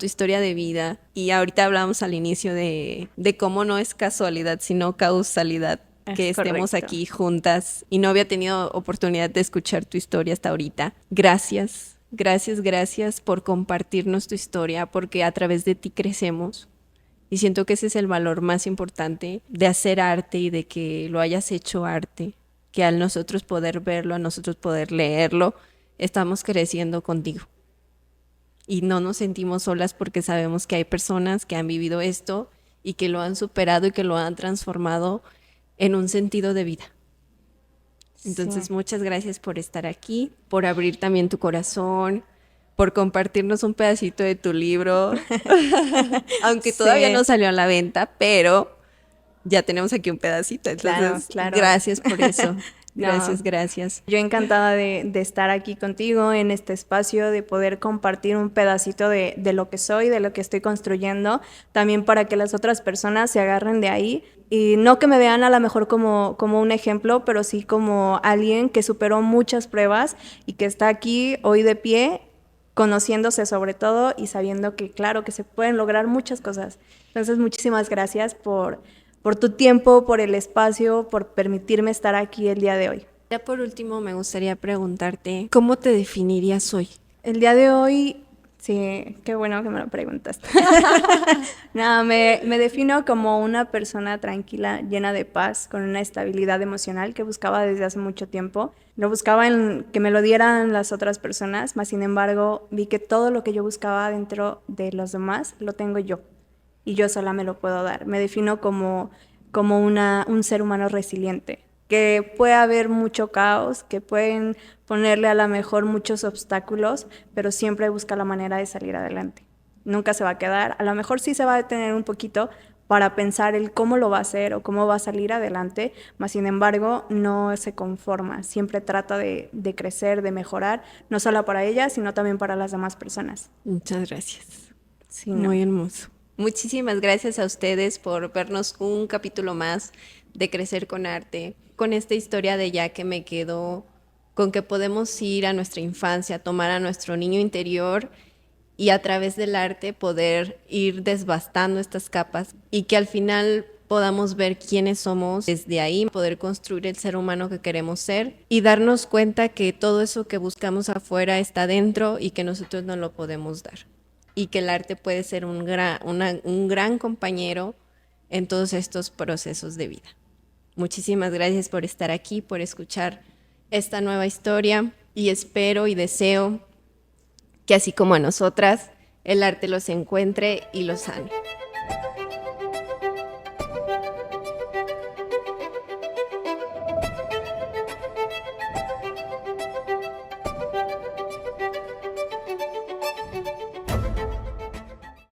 tu historia de vida y ahorita hablamos al inicio de cómo no es casualidad, sino causalidad que estemos correcto. aquí juntas y no había tenido oportunidad de escuchar tu historia hasta ahorita. Gracias, gracias, gracias por compartirnos tu historia porque a través de ti crecemos. Y siento que ese es el valor más importante de hacer arte y de que lo hayas hecho arte, que al nosotros poder verlo, a nosotros poder leerlo, estamos creciendo contigo. Y no nos sentimos solas porque sabemos que hay personas que han vivido esto y que lo han superado y que lo han transformado en un sentido de vida. Entonces, Sí. muchas gracias por estar aquí, por abrir también tu corazón, por compartirnos un pedacito de tu libro, aunque todavía no Sí. salió a la venta, pero ya tenemos aquí un pedacito. Claro, Entonces, claro. gracias por eso. No, Gracias, gracias. yo encantada de estar aquí contigo en este espacio, de poder compartir un pedacito de lo que soy, de lo que estoy construyendo, también para que las otras personas se agarren de ahí y no que me vean a lo mejor como un ejemplo, pero sí como alguien que superó muchas pruebas y que está aquí hoy de pie, conociéndose sobre todo y sabiendo que claro que se pueden lograr muchas cosas. Entonces, muchísimas gracias por tu tiempo, por el espacio, por permitirme estar aquí el día de hoy. Ya por último, me gustaría preguntarte, ¿cómo te definirías hoy? El día de hoy, sí, qué bueno que me lo preguntaste. No, me defino como una persona tranquila, llena de paz, con una estabilidad emocional que buscaba desde hace mucho tiempo. Lo buscaba en que me lo dieran las otras personas, mas sin embargo vi que todo lo que yo buscaba dentro de los demás lo tengo yo y yo sola me lo puedo dar. Me defino como un ser humano resiliente, que puede haber mucho caos, que pueden ponerle a lo mejor muchos obstáculos, pero siempre busca la manera de salir adelante. Nunca se va a quedar, a lo mejor sí se va a detener un poquito para pensar el cómo lo va a hacer o cómo va a salir adelante, mas sin embargo no se conforma, siempre trata de crecer, de mejorar, no solo para ella, sino también para las demás personas. Muchas gracias. Sí, no. Muy hermoso. Muchísimas gracias a ustedes por vernos un capítulo más de Crecer con Arte, con esta historia de Ya que me quedo, con que podemos ir a nuestra infancia, tomar a nuestro niño interior y a través del arte poder ir desbastando estas capas y que al final podamos ver quiénes somos desde ahí, poder construir el ser humano que queremos ser y darnos cuenta que todo eso que buscamos afuera está dentro y que nosotros no lo podemos dar. Y que el arte puede ser un gran compañero en todos estos procesos de vida. Muchísimas gracias por estar aquí, por escuchar esta nueva historia y espero y deseo que así como a nosotras, el arte los encuentre y los sane.